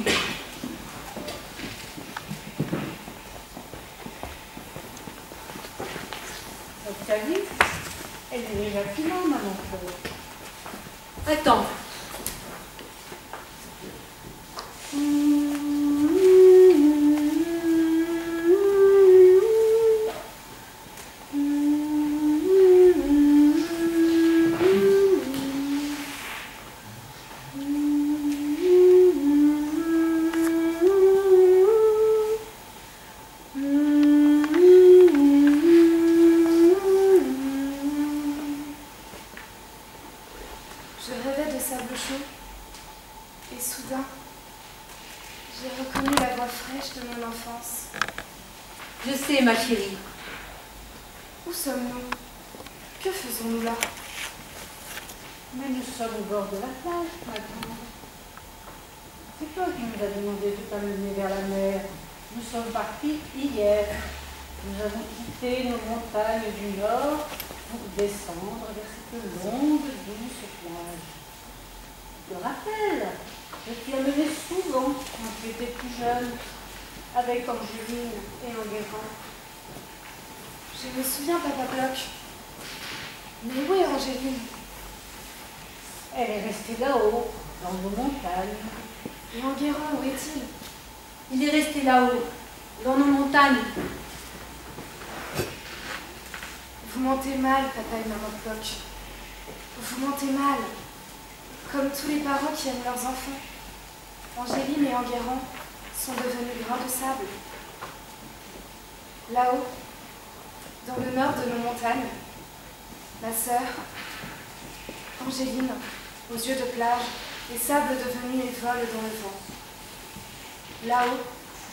Octavie, elle est déjà filant, maman. Attends. Je rêvais de sable chaud, et soudain, j'ai reconnu la voix fraîche de mon enfance. Je sais, ma chérie. Où sommes-nous? Que faisons-nous là? Mais nous sommes au bord de la plage, ma tante. C'est toi qui nous as demandé de t'amener vers la mer. Nous sommes partis hier. Nous avons quitté nos montagnes du nord pour descendre vers cette longue, douce plage. Je te rappelle, je t'y amenais souvent quand tu étais plus jeune, avec Angéline et Enguerrand. Je me souviens, Papa Bloch. Mais où est Angéline? Elle est restée là-haut, dans nos montagnes. Et Enguerrand, où est-il? Il est resté là-haut, dans nos montagnes. Vous mentez mal, Papa et Maman Bloch. Vous mentez mal. Comme tous les parents qui aiment leurs enfants. Angéline et Enguerrand sont devenus grains de sable. Là-haut, dans le nord de nos montagnes, ma sœur, Angéline, aux yeux de plage, les sables devenus et volent dans le vent. Là-haut,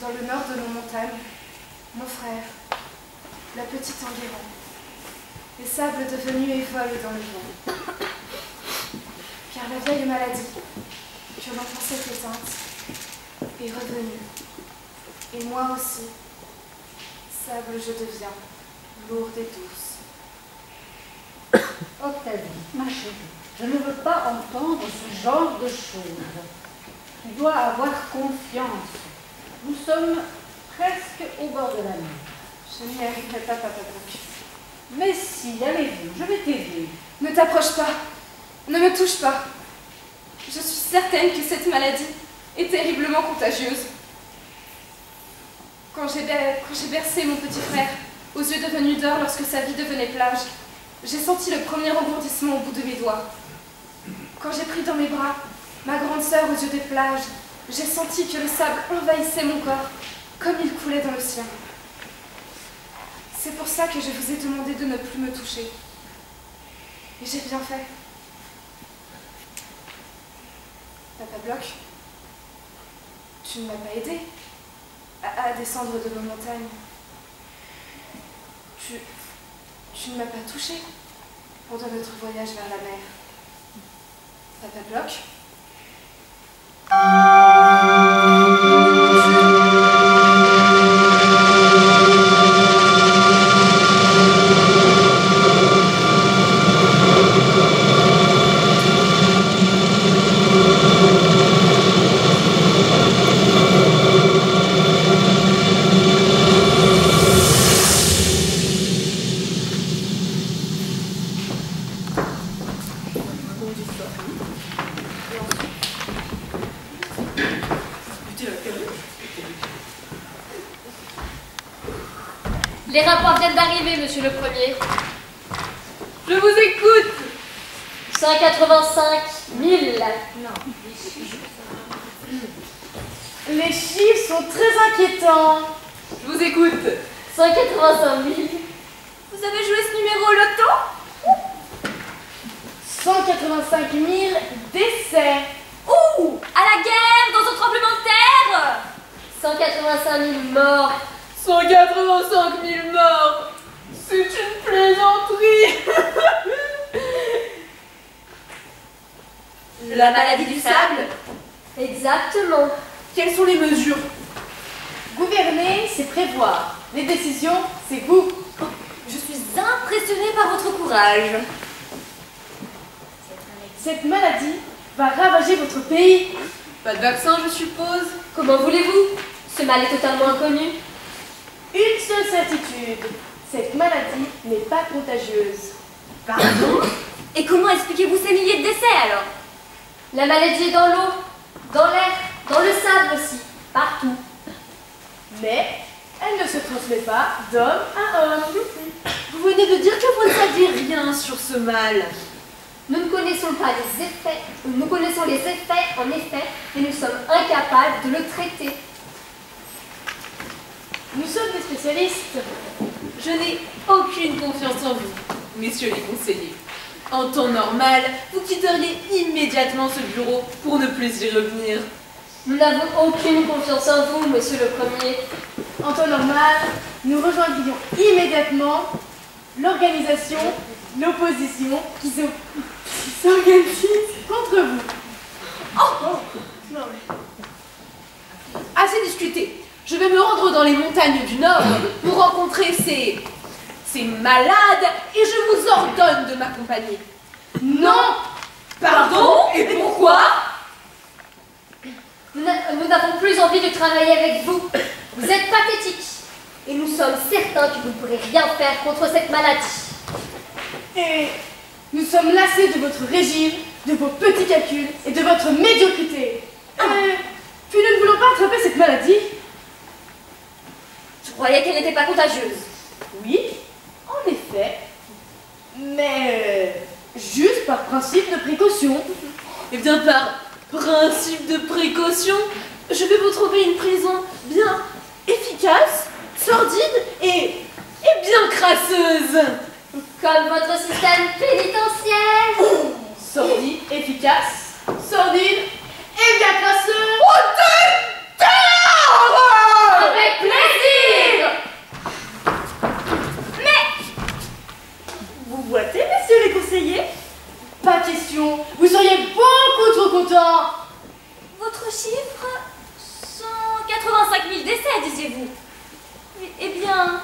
dans le nord de nos montagnes, mon frère, la petite Enguerrand, les sables devenus et volent dans le vent. Car la vieille maladie, que l'on pensait éteinte, est revenue. Et moi aussi, sable je deviens, lourde et douce. Octavie, ma chérie, je ne veux pas entendre ce genre de choses. Tu dois avoir confiance. Nous sommes presque au bord de la mer. Je n'y arriverai pas, Papa Bloch. Mais si, allez-y, je vais t'aider. Ne t'approche pas, ne me touche pas. Je suis certaine que cette maladie est terriblement contagieuse. Quand j'ai bercé mon petit frère, aux yeux devenus d'or lorsque sa vie devenait plage, j'ai senti le premier engourdissement au bout de mes doigts. Quand j'ai pris dans mes bras ma grande sœur aux yeux des plages, j'ai senti que le sable envahissait mon corps, comme il coulait dans le sien. C'est pour ça que je vous ai demandé de ne plus me toucher. Et j'ai bien fait. Papa Bloch, tu ne m'as pas aidé à descendre de nos montagnes. Tu ne m'as pas touché pendant notre voyage vers la mer. Papa Bloch. Les rapports viennent d'arriver, monsieur le premier. Je vous écoute. 185 000. Les chiffres sont très inquiétants. Je vous écoute. 185 000. Vous avez joué ce numéro au loto? 185 000 décès. Ouh! À la guerre, dans un tremblement de terre! 185 000 morts. 185 000 morts. C'est une plaisanterie. La maladie du sable? Exactement. Quelles sont les mesures? Gouverner, c'est prévoir. Les décisions, c'est vous. Je suis impressionnée par votre courage. Cette maladie va ravager propager votre pays. Pas de vaccin, je suppose? Comment voulez-vous? Ce mal est totalement inconnu. Une seule certitude, cette maladie n'est pas contagieuse. Pardon? Et comment expliquez-vous ces milliers de décès alors? La maladie est dans l'eau, dans l'air, dans le sable aussi, partout. Mais elle ne se transmet pas d'homme à homme. Vous venez de dire que vous ne saviez rien sur ce mal. Nous ne connaissons pas les effets, nous connaissons les effets en effet, et nous sommes incapables de le traiter. Nous sommes des spécialistes. Je n'ai aucune confiance en vous, messieurs les conseillers. En temps normal, vous quitteriez immédiatement ce bureau pour ne plus y revenir. Nous n'avons aucune confiance en vous, monsieur le premier. En temps normal, nous rejoindrions immédiatement l'organisation, l'opposition qui s'organise contre vous. Non mais... Assez discuté. Je vais me rendre dans les montagnes du Nord pour rencontrer ces malades et je vous ordonne de m'accompagner. Non! Pardon? Et pourquoi? Nous n'avons plus envie de travailler avec vous. Vous êtes pathétiques. Et nous sommes certains que vous ne pourrez rien faire contre cette maladie. Et nous sommes lassés de votre régime, de vos petits calculs et de votre médiocrité. Puis nous ne voulons pas attraper cette maladie. Je croyais qu'elle n'était pas contagieuse. Oui, en effet. Mais juste par principe de précaution. Eh bien, par principe de précaution, je vais vous trouver une prison bien efficace, sordide et bien crasseuse. Comme votre système pénitentiaire. Sordide, efficace, sordide et bien crasseux. Avec plaisir. Mais Vous boitez, messieurs les conseillers? Pas question, vous seriez beaucoup trop contents. votre chiffre 185 000 décès, disiez-vous? Eh bien,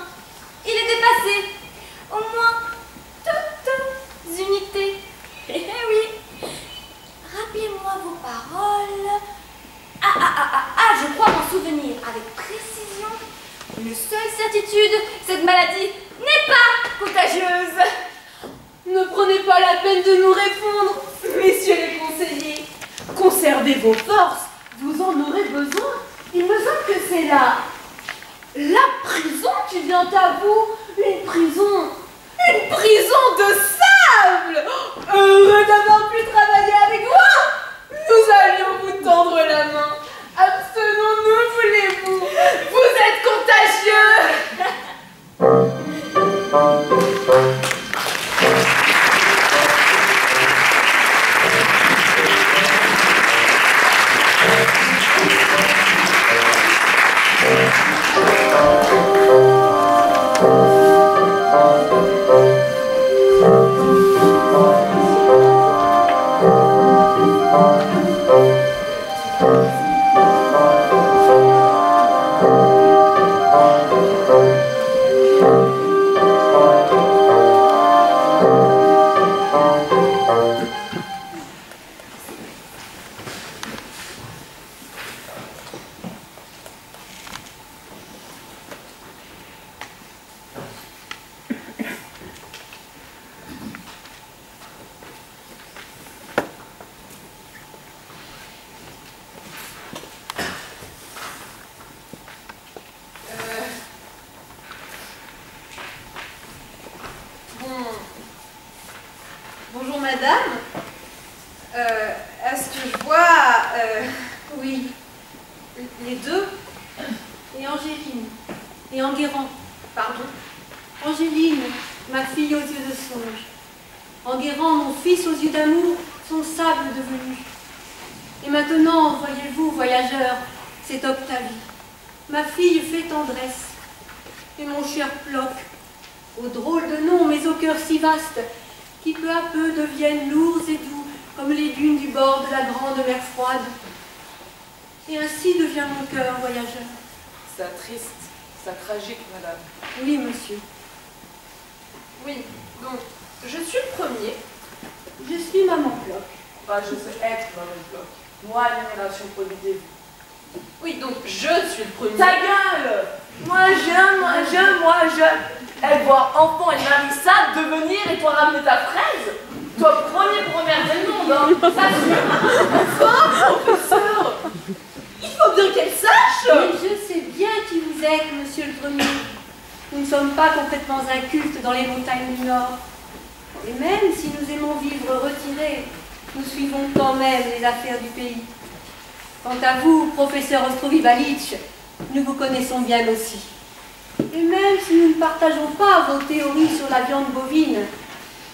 il est dépassé. Au moins toutes unités. Eh oui. Rappelez-moi vos paroles. Je crois m'en souvenir avec précision. Une seule certitude, cette maladie n'est pas contagieuse. Ne prenez pas la peine de nous répondre, messieurs les conseillers. Conservez vos forces, vous en aurez besoin. Il me semble que c'est la prison qui vient à vous. Une prison de sable. Heureux d'avoir pu travailler avec moi. Nous allions vous tendre la main. Abstenons-nous, voulez-vous? Vous êtes contagieux. Bonjour madame. Est-ce que je vois... Oui. les deux? Et Angéline. Et Enguerrand. Pardon? Angéline, ma fille aux yeux de songe. Enguerrand, mon fils aux yeux d'amour, son sable devenu. Et maintenant, voyez-vous, voyageurs, c'est Octavie. Ma fille fait tendresse. Et mon cher Ploc, au drôle de nom, mais au cœur si vaste, qui peu à peu deviennent lourds et doux, comme les dunes du bord de la grande mer froide. Et ainsi devient mon cœur, voyageur. Ça triste, ça tragique, madame. Oui, monsieur. Oui, donc, je suis le premier. Je suis maman Ploc. Moi, je sais être dans le bloc. Moi, l'émigration prodigée. Oui, donc je suis le premier. Ta gueule! Moi, j'aime. Elle voit enfant et Marissa devenir et toi ramener ta fraise. Toi, première du monde, hein. Ça, Enfin, professeur, il faut bien qu'elle sache. Mais je sais bien qui vous êtes, monsieur le premier. Nous ne sommes pas complètement incultes dans les montagnes du Nord. Et même si nous aimons vivre retirés, nous suivons quand même les affaires du pays. Quant à vous, professeur Ostrovibalic, nous vous connaissons bien aussi. Et même si nous ne partageons pas vos théories sur la viande bovine,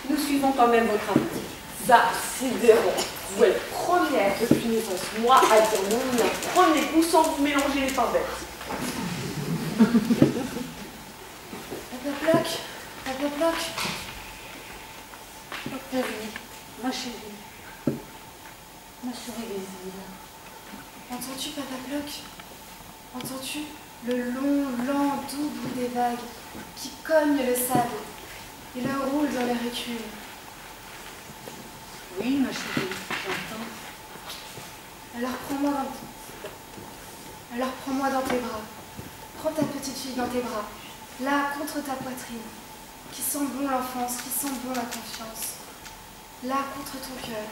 nous suivons quand même votre avis. ça, sidérant. Vous êtes première depuis naissance, moi, à dire non, un premier coup sans vous mélanger les pains bêtes. Papa Bloc. Octavie, ma chérie, ma souris des îles. Entends-tu, Papa Bloc? Entends-tu le long, lent, doux bruit des vagues qui cognent le sable et le roulent dans les récules? Oui, ma chérie, j'entends. Alors prends-moi dans tes bras. Prends ta petite fille dans tes bras, là, contre ta poitrine, qui sent bon l'enfance, qui sent bon la confiance. Là, contre ton cœur,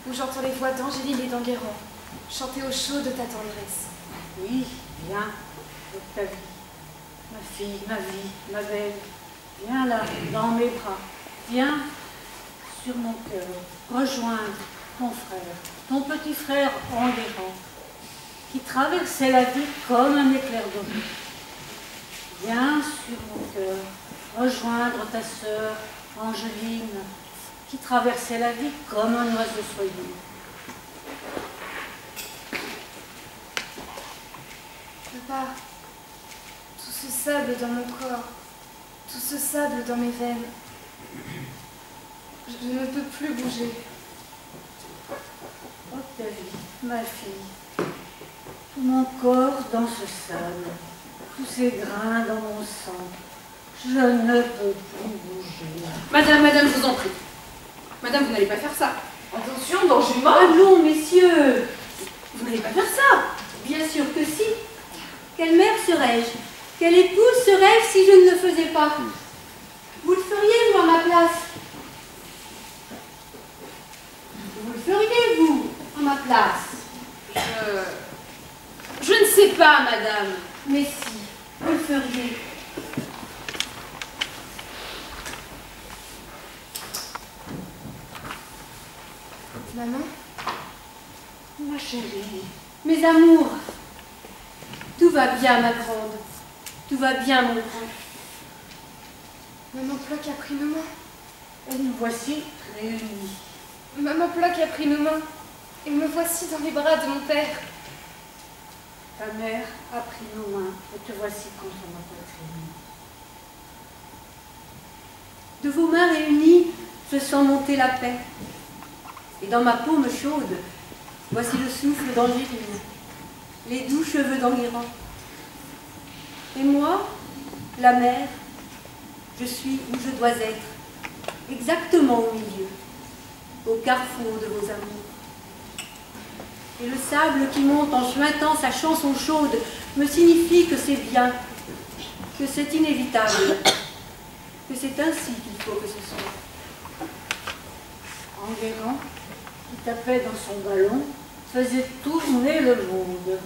où j'entends les voix d'Angéline et d'Enguerrand chanter au chaud de ta tendresse. Oui, viens, Octavie, ma fille, ma vie, ma belle. Viens là, dans mes bras. Viens sur mon cœur, rejoindre ton frère, ton petit frère Enguerrand, qui traversait la vie comme un éclair doré. Viens sur mon cœur, rejoindre ta sœur Angéline, qui traversait la vie comme un oiseau soyeux. Papa, tout ce sable dans mon corps, tout ce sable dans mes veines, je ne peux plus bouger. Octavie, ma fille, tout mon corps dans ce sable, tous ces grains dans mon sang, je ne peux plus bouger. Madame, je vous en prie. Madame, vous n'allez pas faire ça. Attention, danger mort. Allons, messieurs! Vous n'allez pas faire ça. Bien sûr que si. Quelle mère serais-je? Quelle épouse serais-je si je ne le faisais pas? Vous le feriez, vous, à ma place? Vous le feriez, vous, à ma place? Je ne sais pas, madame. Mais si, vous le feriez. Maman, Ma chérie, Mes amours, tout va bien, ma grande. Tout va bien, mon grand. Maman Bloc a pris nos mains. et nous voici réunis. Maman Bloc a pris nos mains. Et me voici dans les bras de mon père. Ta mère a pris nos mains et te voici contre ma poitrine. De vos mains réunies, je sens monter la paix. Et dans ma paume chaude, voici le souffle d'Angéline, les doux cheveux d'Enguerrand. Et moi, la mère, je suis où je dois être, exactement au milieu, au carrefour de vos amours. Et le sable qui monte en chuintant sa chanson chaude me signifie que c'est bien, que c'est inévitable, que c'est ainsi qu'il faut que ce soit. Enguerrand, qui tapait dans son ballon, faisait tourner le monde.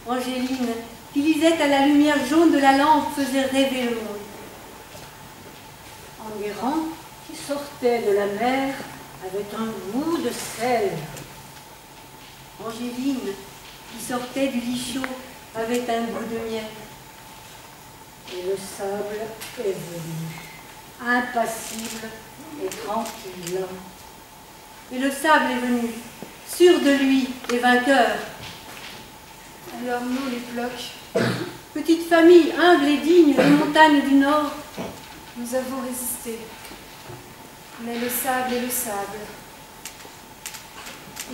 Angéline, qui lisait à la lumière jaune de la lampe, faisait rêver le monde. Enguerrand, qui sortait de la mer avec un goût de sel. Angéline, qui sortait du lit chaud avec un goût de miel. Et le sable est venu, impassible et tranquille. Et le sable est venu, sûr de lui et vainqueur. Alors nous, les Blocs, Petite famille humble et digne des montagnes du Nord, nous avons résisté. Mais le sable est le sable.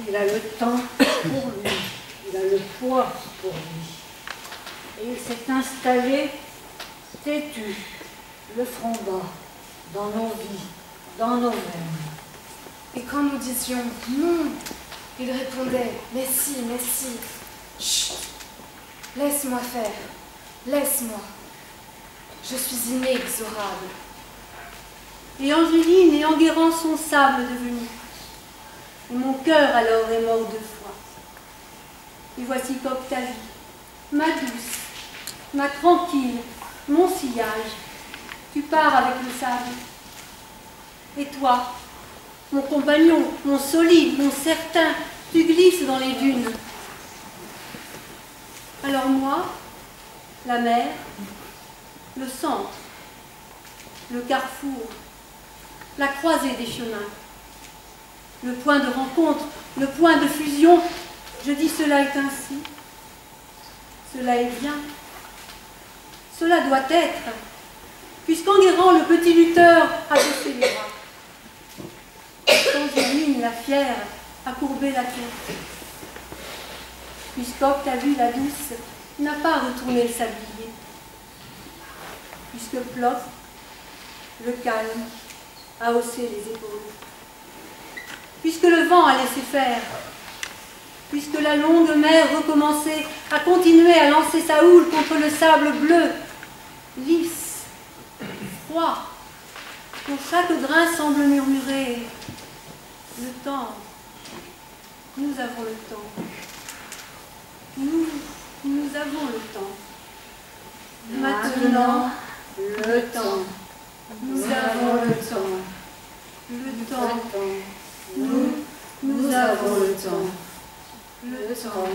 Il a le temps pour lui, il a le poids pour lui. Et il s'est installé têtu, le front bas, dans nos vies, dans nos veines. Et quand nous disions non, il répondait mais si, mais si. Chut, laisse-moi faire, laisse-moi. Je suis inexorable. Et Angéline et Enguerrand sont sable devenu. Et mon cœur alors est mort de foi. Et voici qu'Octavie, ma douce, ma tranquille, mon sillage, tu pars avec le sable. Et toi, mon compagnon, mon solide, mon certain, tu glisses dans les dunes. Alors moi, la mer, le centre, le carrefour, la croisée des chemins, le point de rencontre, le point de fusion, je dis cela est ainsi, cela est bien, cela doit être, puisqu'Enguerrand, le petit lutteur, a baissé les bras. Angéline, la fière, a courbé la tête. Puisqu'Octavie, la douce, n'a pas retourné le sablier. Puisque Plof, le calme, a haussé les épaules. Puisque le vent a laissé faire. Puisque la longue mer recommençait à continuer à lancer sa houle contre le sable bleu, lisse, froid, dont chaque grain semble murmurer « Le temps, nous avons le temps. Nous avons le temps. Maintenant, le temps. Nous avons le temps. Le temps. Nous avons le temps. Le temps.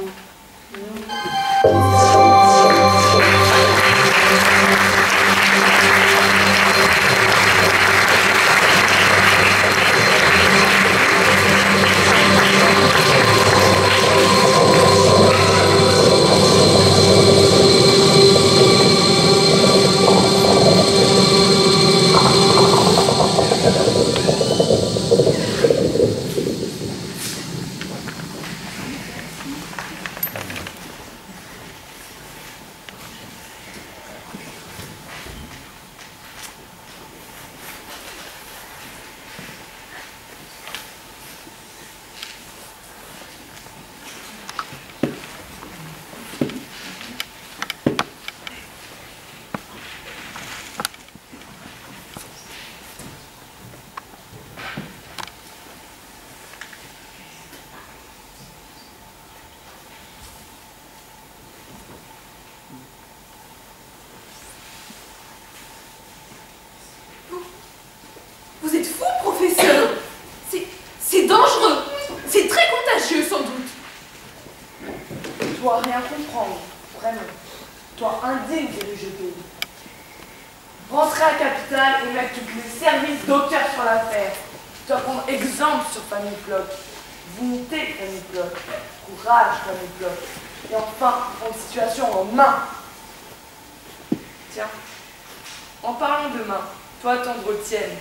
Vous êtes fou, professeur! C'est dangereux! C'est très contagieux, sans doute! Toi, rien comprendre, vraiment. Toi, indigne diriger le pays. Rentrer à la capitale et mettre tous les services docteurs sur l'affaire. Tu dois prendre exemple sur Fanny Ploc. Dignité, Fanny Ploc. Courage, Fanny Ploc. Et enfin, prendre la situation en main. Tiens, en parlant de main, toi, tendre tienne.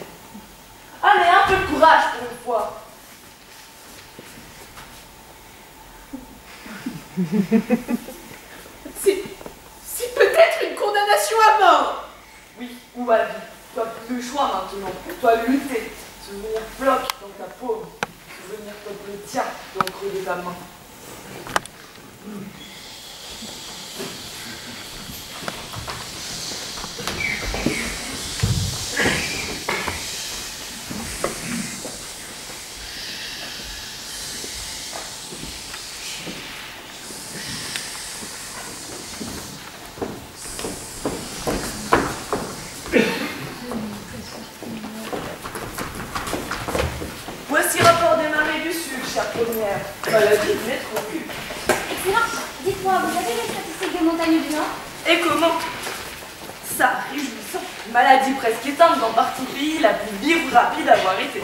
Allez, un peu de courage pour une fois. C'est peut-être une condamnation à mort! Oui, ou à vie. Tu n'as plus le choix maintenant. Tu dois lutter. Devenir bloc dans ta paume. Devenir comme le tien dans le creux de ta main. Voici rapport des marées du sud, chère première. Maladie de métropole. Excellent. Dites-moi, vous avez les statistiques des montagnes du Nord? Et comment? Ça, réjouissant. Maladie presque éteinte dans partie du pays, la plus vive rapide à avoir été.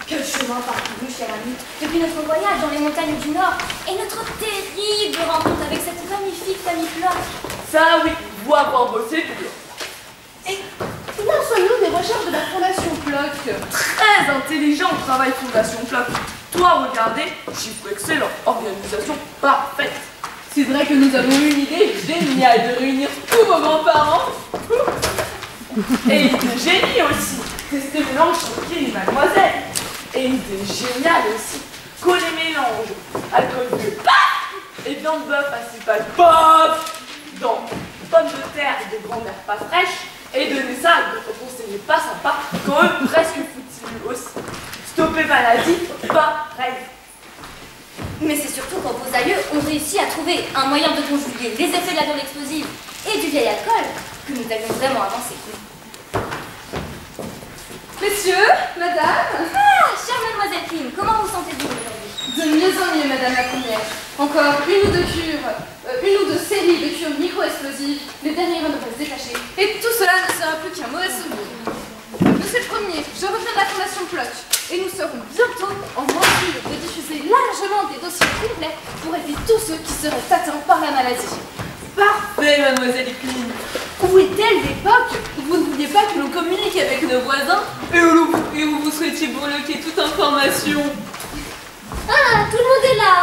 Quel chemin parcouru, cher ami, depuis notre voyage dans les montagnes du Nord et notre terrible rencontre avec cette magnifique famille Ploc. Ça, oui, vous avoir bossé dur. Et où en sommes-nous des recherches de la Fondation Ploc? Très intelligent au travail Fondation Ploc. Toi, regardez, chiffre excellent, organisation parfaite. C'est vrai que nous avons eu une idée géniale de réunir tous vos grands-parents. Et il est génie aussi. Tester le mélange tranquille, mademoiselle. Et idée géniale aussi, qu'on les mélange, alcool bleu, paf, et viande bœuf assis paf, dans pommes de terre et de grand-mère pas fraîches, et donner ça au conseiller pas sympa, quand eux presque foutus aussi. Stopper maladie, pareil. Mais c'est surtout quand vos aïeux ont réussi à trouver un moyen de conjuguer les effets de la viande explosive et du vieil alcool que nous avions vraiment avancé. Messieurs, madame. Ah, chère mademoiselle Pym, comment vous sentez-vous aujourd'hui? De mieux en mieux, madame la première. Encore une ou deux séries de cures micro-explosives, les derniers vins devraient se détacher, et tout cela ne sera plus qu'un mauvais souvenir. Monsieur le premier, je reviens de la fondation Plotch, et nous serons bientôt en mesure de diffuser largement des dossiers complets pour aider tous ceux qui seraient atteints par la maladie. Parfait, mademoiselle Pym. Où est-elle l'époque où vous ne vouliez pas que l'on communique avec nos voisins et où vous souhaitiez bloquer toute information? Ah, tout le monde est là.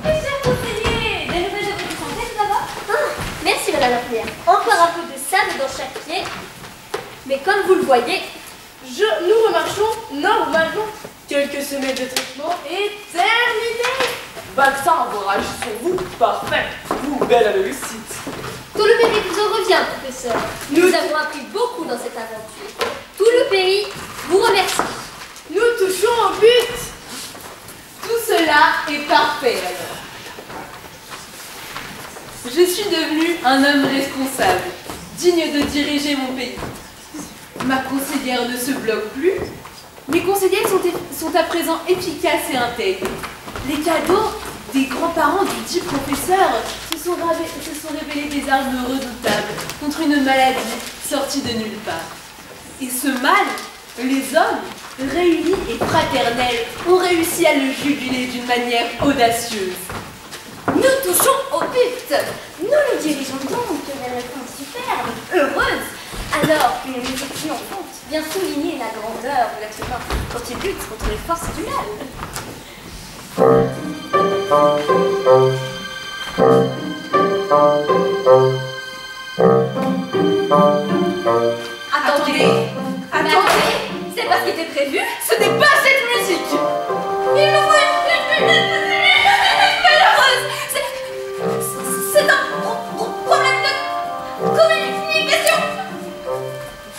Et cher conseiller, des nouvelles de votre santé tout d'abord? Merci madame la première. Encore un peu de sable dans chaque pied. Mais comme vous le voyez, Nous remarchons normalement. Quelques semaines de traitement et terminé. Vaccin à vos rages sur vous, parfait. Vous, belle réussite. tout le mérite vous en revient, professeur. Nous avons appris beaucoup dans cette aventure. Tout le pays vous remercie. Nous touchons au but. Tout cela est parfait alors. Je suis devenu un homme responsable, digne de diriger mon pays. Ma conseillère ne se bloque plus. Mes conseillers sont à présent efficaces et intègres. Les cadeaux des grands-parents du dit professeur se sont révélés des armes redoutables contre une maladie sortie de nulle part. Et ce mal, les hommes, réunis et fraternels, ont réussi à le juguler d'une manière audacieuse. Nous touchons au but. Nous nous dirigeons donc vers une fin superbe, heureuse, alors qu'une musique triomphante vient souligner la grandeur de l'être humain quand il lutte contre les forces du mal. Attendez, c'est pas ce qui était prévu. Ce n'est pas cette musique. Il nous faut une malheureuse. C'est un problème de communication.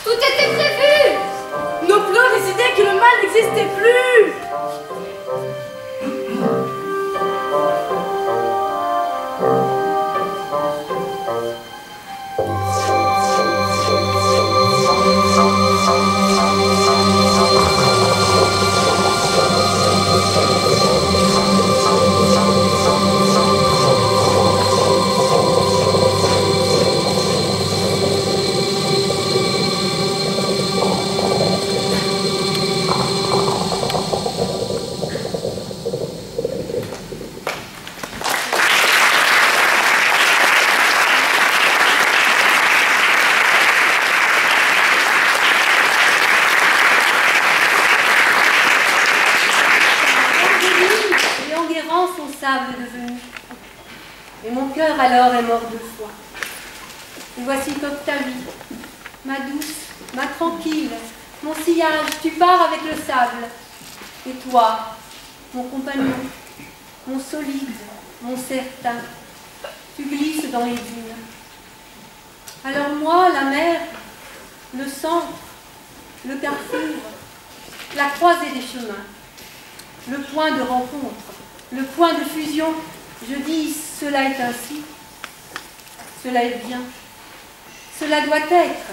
Tout était prévu. Nos plans décidaient que le mal n'existait plus. Devenu. Et mon cœur alors est mort de foi. Et voici qu'Octavie, ma douce, ma tranquille, mon sillage, tu pars avec le sable. Et toi, mon compagnon, mon solide, mon certain, tu glisses dans les dunes. Alors moi, la mer, le centre, le carrefour, la croisée des chemins, le point de rencontre, le point de fusion, je dis, cela est ainsi, cela est bien, cela doit être,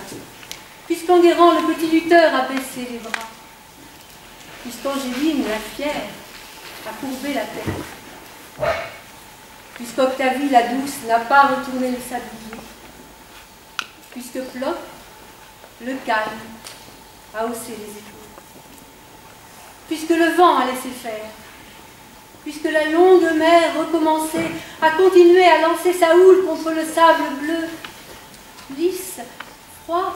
puisqu'Enguerrand, le petit lutteur, a baissé les bras, puisqu'Angéline, la fière, a courbé la tête, puisqu'Octavie, la douce, n'a pas retourné le sablier, puisque Ploc, le calme, a haussé les épaules, puisque le vent a laissé faire, puisque la longue mer recommençait à continuer à lancer sa houle contre le sable bleu, lisse, froid,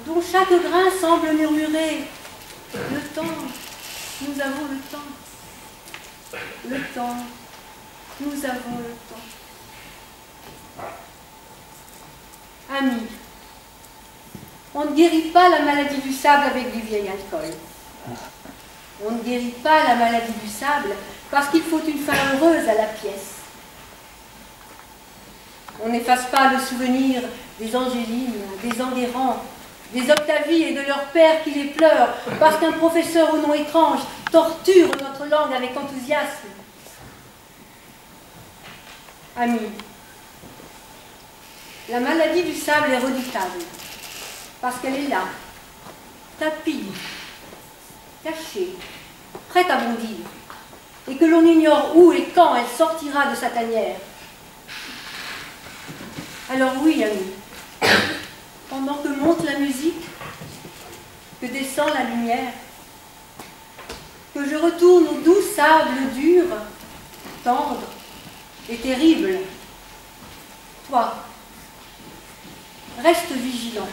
dont chaque grain semble murmurer « Le temps, nous avons le temps. Le temps, nous avons le temps. » Amis, on ne guérit pas la maladie du sable avec du vieil alcool. On ne guérit pas la maladie du sable parce qu'il faut une fin heureuse à la pièce. On n'efface pas le souvenir des Angélines, des Enguerrand, des Octavie et de leur père qui les pleurent parce qu'un professeur au nom étrange torture notre langue avec enthousiasme. Amis, la maladie du sable est redoutable parce qu'elle est là, tapie, cachée, prête à bondir, et que l'on ignore où et quand elle sortira de sa tanière. Alors oui, amis, pendant que monte la musique, que descend la lumière, que je retourne au doux sable dur, tendre et terrible, toi, reste vigilant.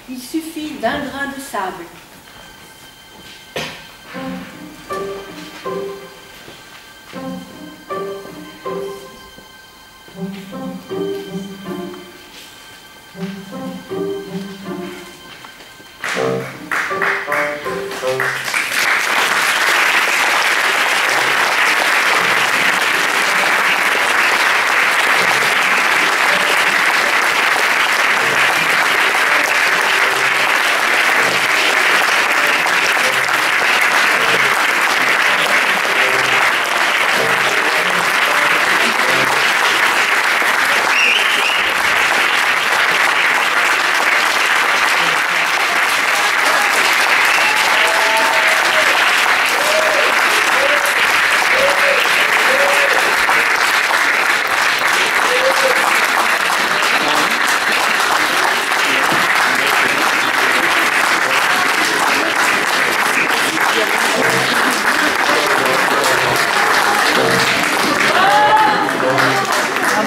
Il suffit d'un grain de sable.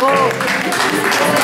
Bravo.